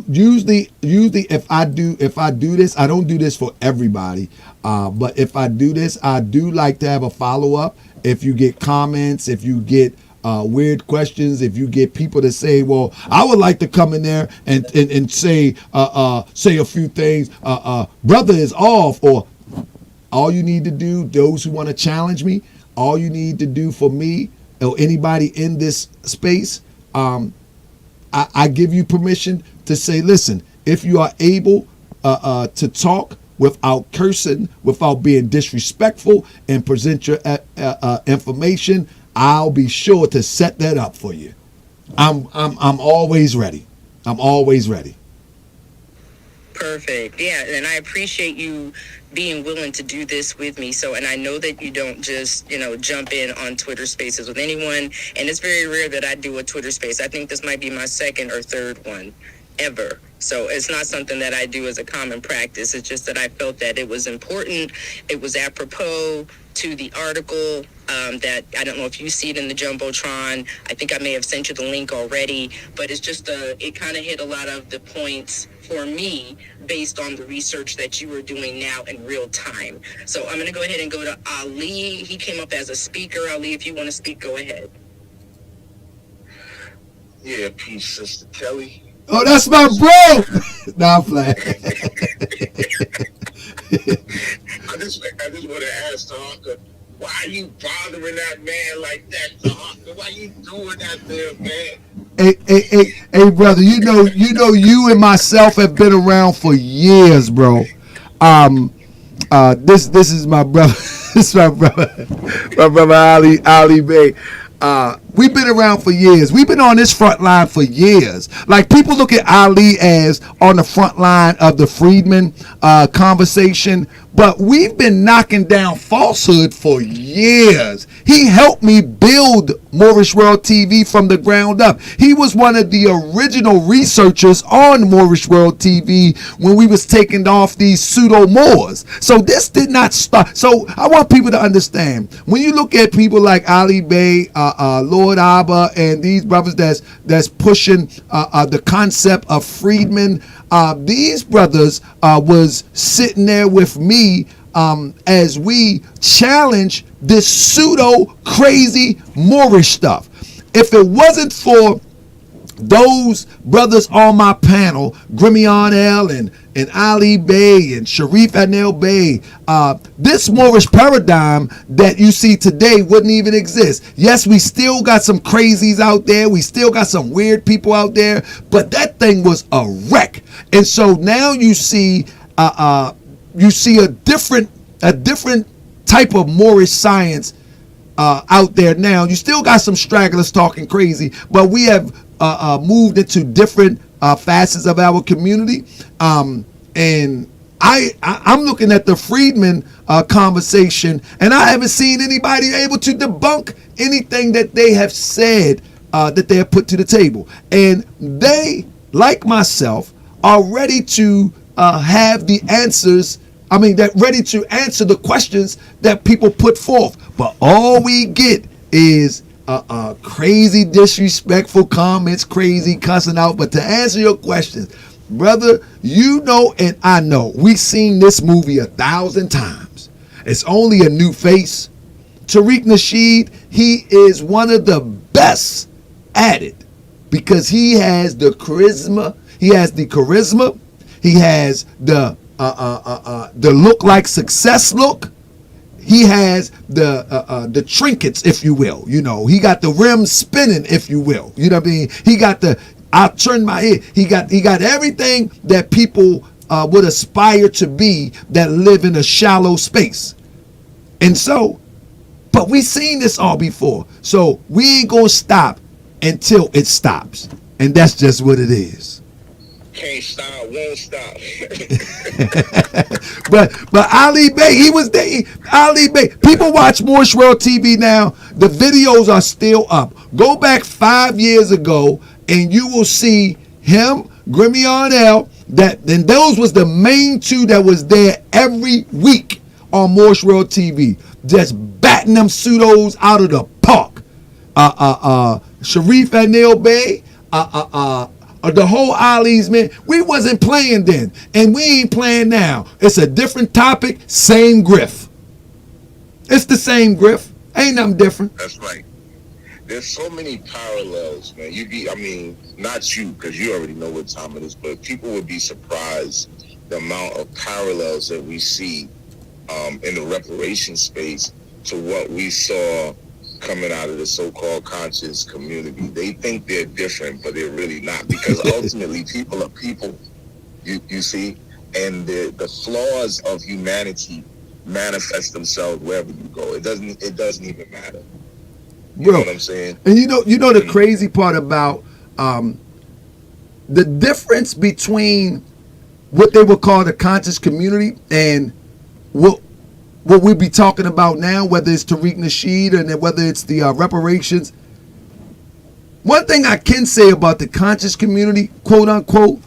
Speaker 1: Usually if I do this, I don't do this for everybody. But if I do this, I do like to have a follow-up. If you get comments, if you get weird questions, if you get people to say, well, I would like to come in there and say a few things. Brother is off, or all you need to do, those who want to challenge me, all you need to do for me or anybody in this space, I give you permission to say, listen, if you are able to talk without cursing, without being disrespectful, and present your information, I'll be sure to set that up for you. I'm always ready. I'm always ready.
Speaker 3: Perfect. Yeah, and I appreciate you being willing to do this with me. So, and I know that you don't just, jump in on Twitter Spaces with anyone. And it's very rare that I do a Twitter Space. I think this might be my second or third one ever. So it's not something that I do as a common practice. It's just that I felt that it was important. It was apropos to the article that I don't know if you see it in the Jumbotron. I think I may have sent you the link already, but it's just it kind of hit a lot of the points for me based on the research that you were doing now in real time. So I'm going to go ahead and go to Ali. He came up as a speaker. Ali, if you want to speak, go ahead.
Speaker 4: Yeah, peace, Sister Kelly.
Speaker 1: Oh, that's my bro. Nah, I'm playing.
Speaker 4: I just want to ask Taharka, why are you bothering that man like that, Taharka? Why you doing that there, man?
Speaker 1: Hey, brother. You and myself have been around for years, bro. This is my brother. This is my brother Ali Bey. We've been around for years. We've been on this front line for years. Like, people look at Ali as on the front line of the Freedman conversation, but we've been knocking down falsehood for years. He helped me build Moorish World TV from the ground up. He was one of the original researchers on Moorish World TV when we was taking off these pseudo Moors. So this did not start. So I want people to understand, when you look at people like Ali Bey, Lord Abba, and these brothers that's pushing the concept of freedmen, these brothers was sitting there with me as we challenge this pseudo crazy Moorish stuff. If it wasn't for those brothers on my panel, Grimion L and Ali Bey and Sharif Anel Bey, this Moorish paradigm that you see today wouldn't even exist. Yes, we still got some crazies out there. We still got some weird people out there, but that thing was a wreck. And so now you see a different type of Moorish science out there now. You still got some stragglers talking crazy, but we have moved into different facets of our community. And I'm looking at the Friedman conversation, and I haven't seen anybody able to debunk anything that they have said that they have put to the table. And they, like myself, are ready to have the answers. I mean, they're ready to answer the questions that people put forth. But all we get is crazy disrespectful comments, crazy cussing out. But to answer your questions, brother, you know and I know, we've seen this movie 1,000 times. It's only a new face. Tariq Nasheed, he is one of the best at it because he has the charisma. He has the charisma. He has the look like success look. He has the trinkets, if you will. You know, he got the rim spinning, if you will. You know what I mean? He got the, I'll turn my head. He got everything that people would aspire to be that live in a shallow space. And so, but we seen this all before. So we ain't gonna stop until it stops. And that's just what it is.
Speaker 4: Can't stop, won't stop.
Speaker 1: but Ali Bey, he was there. Ali Bey. People watch Moorish World TV now. The videos are still up. Go back 5 years ago, and you will see him, Grimion L. And those was the main two that was there every week on Moorish World TV, just batting them pseudos out of the park. Sharif Anil Bey, the whole Ali's, man. We wasn't playing then, and we ain't playing now. It's a different topic, same griff. It's the same griff. Ain't nothing different.
Speaker 4: That's right. There's so many parallels, man. I mean, not you, because you already know what time it is, but people would be surprised the amount of parallels that we see in the reparation space to what we saw coming out of the so-called conscious community. They think they're different, but they're really not, because ultimately people are people, you see, and the flaws of humanity manifest themselves wherever you go. It doesn't even matter. You know what I'm saying?
Speaker 1: And you know the crazy part about the difference between what they would call the conscious community and what we'll be talking about now, whether it's Tariq Nasheed and whether it's the reparations. One thing I can say about the conscious community, quote unquote,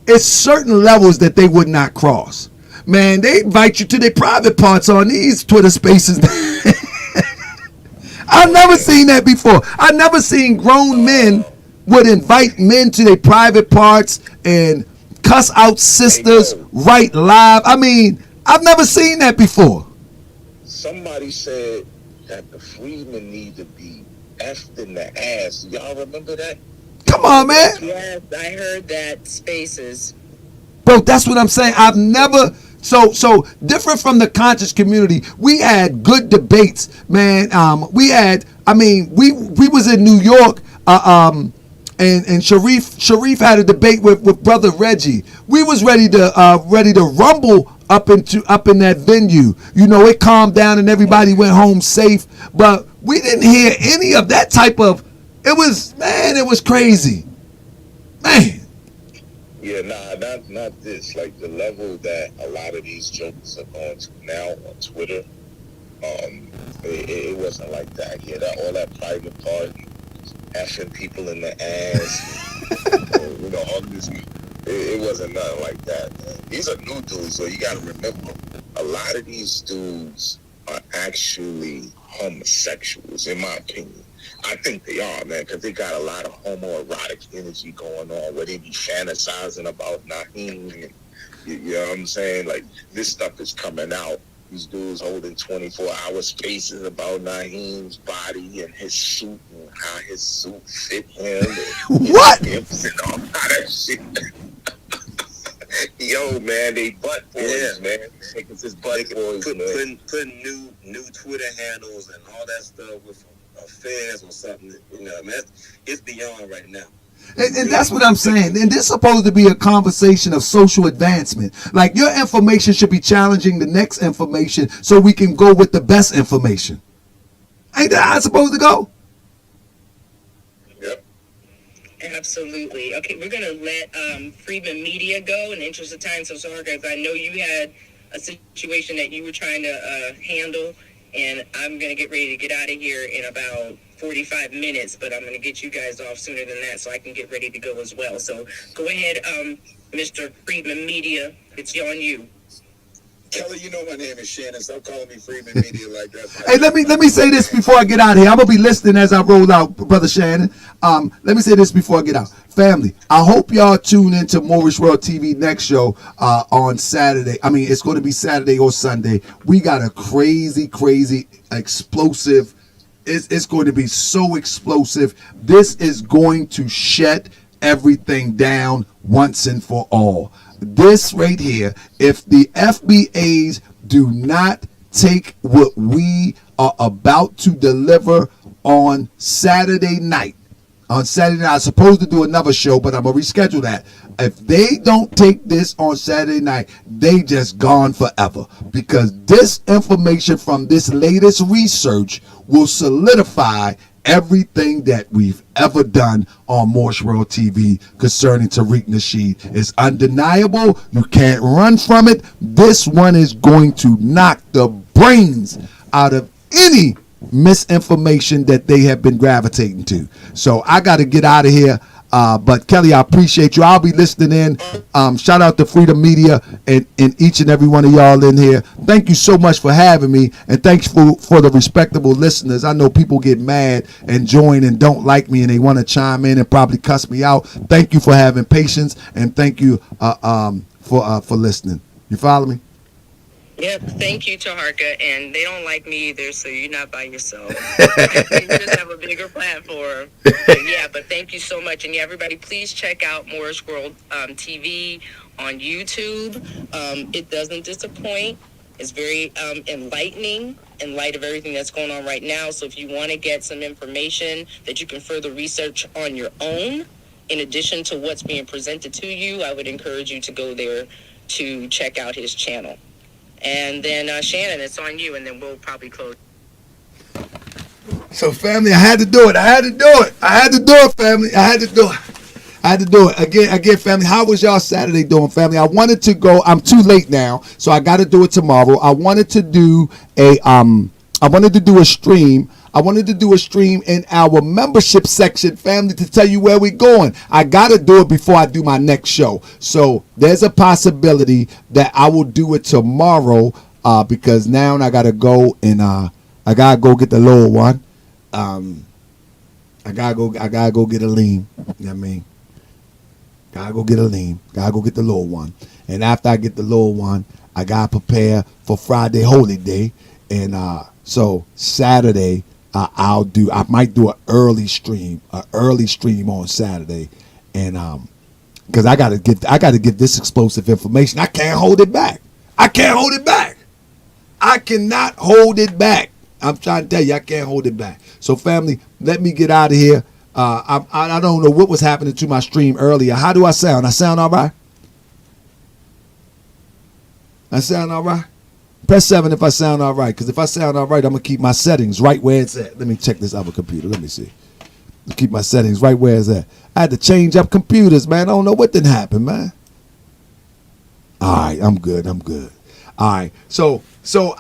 Speaker 1: is certain levels that they would not cross. Man, they invite you to their private parts on these Twitter spaces. I've never seen that before. I've never seen grown men would invite men to their private parts and cuss out sisters right live. I mean, I've never seen that before.
Speaker 4: Somebody said that the freedmen need to be effed in the ass. Y'all remember that?
Speaker 1: Come on, man.
Speaker 7: Yes, I heard that. Spaces.
Speaker 1: Bro, that's what I'm saying. I've never... So different from the conscious community, we had good debates, man. We was in New York, and Sharif had a debate with brother Reggie. We was ready to rumble up in that venue. You know, it calmed down and everybody went home safe. But we didn't hear any of that type of. It was crazy, man.
Speaker 4: Yeah, not this. Like the level that a lot of these jokers are going to now on Twitter. It wasn't like that. Yeah, all that private part, effing people in the ass, all this. It wasn't nothing like that, man. These are new dudes, so you got to remember, a lot of these dudes are actually homosexuals, in my opinion. I think they are, man, because they got a lot of homoerotic energy going on where they be fantasizing about Naheem. You know what I'm saying? Like, this stuff is coming out these dudes holding 24-hour spaces about Naheem's body and his suit and how his suit fit him. And
Speaker 1: What?
Speaker 4: hips and all that shit. Yo, man, they butt boys, man. It's just butt boys, man. Putting new Twitter handles and all that stuff with affairs or something. You know, man, it's beyond right now.
Speaker 1: And that's what I'm saying. And this is supposed to be a conversation of social advancement. Like, your information should be challenging the next information so we can go with the best information. Ain't that how it's supposed to go?
Speaker 4: Yep.
Speaker 3: Absolutely. Okay, we're going to let Freedman Media go in the interest of time. So, Taharkabey, I know you had a situation that you were trying to handle, and I'm going to get ready to get out of here in about 45 minutes, but I'm going to get you guys off sooner than that so I can get ready to go as well. So go ahead, Mr. Freedman Media. It's on you.
Speaker 4: Kelly, you know my name is Shannon. Stop calling me Freeman Media like that.
Speaker 1: Hey, let me say this before I get out of here. I'm going to be listening as I roll out, Brother Shannon. Let me say this before I get out. Family, I hope y'all tune into Moorish World TV next show on Saturday. I mean, it's going to be Saturday or Sunday. We got a crazy, explosive. It's going to be so explosive. This is going to shut everything down once and for all. This right here, if the FBAs do not take what we are about to deliver on Saturday night, I'm supposed to do another show, but I'm going to reschedule that. If they don't take this on Saturday night, they just gone forever. Because this information from this latest research will solidify everything that we've ever done on Moorish World TV concerning Tariq Nasheed. It's undeniable. You can't run from it. This one is going to knock the brains out of any misinformation that they have been gravitating to. So I got to get out of here. But Kelly, I appreciate you. I'll be listening in. Shout out to Freedom Media and each and every one of y'all in here. Thank you so much for having me, and thanks for the respectable listeners. I know people get mad and join and don't like me, and they want to chime in and probably cuss me out. Thank you for having patience, and thank you for listening. You follow me?
Speaker 3: Yep, thank you, Taharka. And they don't like me either, so you're not by yourself. You just have a bigger platform. But thank you so much. And yeah, everybody, please check out Moorish World TV on YouTube. It doesn't disappoint. It's very enlightening in light of everything that's going on right now. So if you want to get some information that you can further research on your own, in addition to what's being presented to you, I would encourage you to go there to check out his channel. And then, Shannon, it's on you, and then we'll probably close.
Speaker 1: So, family, I had to do it. Family. I had to do it. Again, family, how was y'all Saturday doing, family? I wanted to go. I'm too late now, so I got to do it tomorrow. I wanted to do a stream. I wanted to do a stream in our membership section, family, to tell you where we're going. I got to do it before I do my next show. So there's a possibility that I will do it tomorrow because now I got to go and I got to go get the lower one. I got to go get a lean. You know what I mean? Got to go get a lean. Got to go get the lower one. And after I get the lower one, I got to prepare for Friday Holy Day. And so Saturday, I might do an early stream on Saturday, and because I gotta get this explosive information. I can't hold it back. I cannot hold it back. I'm trying to tell you, I can't hold it back. So, family, let me get out of here. I don't know what was happening to my stream earlier. How do I sound? I sound all right? Press 7 if I sound all right, because if I sound all right, I'm going to keep my settings right where it's at. Let me check this other computer. Let me see. Keep my settings right where it's at. I had to change up computers, man. I don't know what didn't happen, man. All right, I'm good. All right, so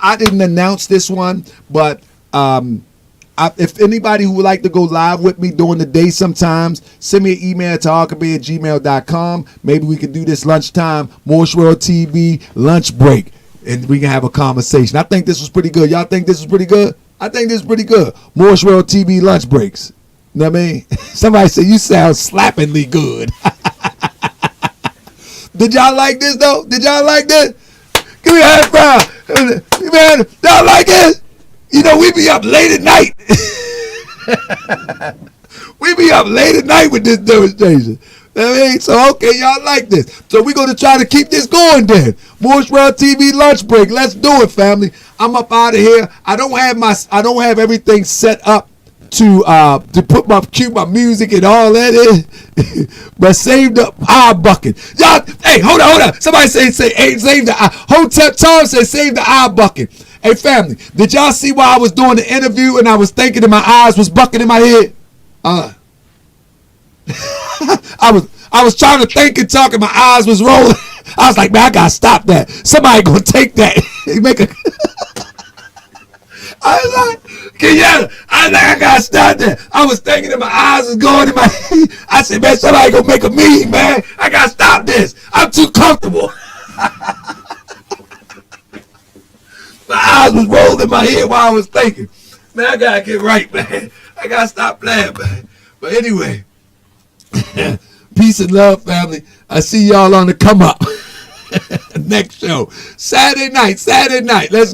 Speaker 1: I didn't announce this one, but if anybody who would like to go live with me during the day sometimes, send me an email at taharkabey@gmail.com. Maybe we can do this lunchtime, Moorish World TV lunch break. And we can have a conversation. I think this was pretty good. Y'all think this is pretty good? I think this is pretty good. Moorish World TV lunch breaks. You know what I mean? Somebody said you sound slappingly good. Did y'all like this, though? Give me a high five. Man, y'all like it? You know, we be up late at night. We be up late at night with this demonstration. I mean, so okay, y'all like this. So we're gonna try to keep this going then. Morris World TV lunch break. Let's do it, family. I'm up out of here. I don't have everything set up to put my cue my music and all that in. But save the eye bucket. Y'all, hey, hold on. Somebody say hey, save the eye. Hotel Tom said save the eye bucket. Hey family, did y'all see while I was doing the interview and I was thinking that my eyes was bucking in my head? I was trying to think and talk and my eyes was rolling. I was like, man, I gotta stop that. Somebody gonna take that. Make a I was like, I gotta stop that. I was thinking that my eyes was going in my head. I said, man, somebody gonna make a meeting, man. I gotta stop this. I'm too comfortable. My eyes was rolling in my head while I was thinking. Man, I gotta get right, man. I gotta stop playing, man. But anyway, peace and love, family. I see y'all on the come up. Next show. Saturday night. Let's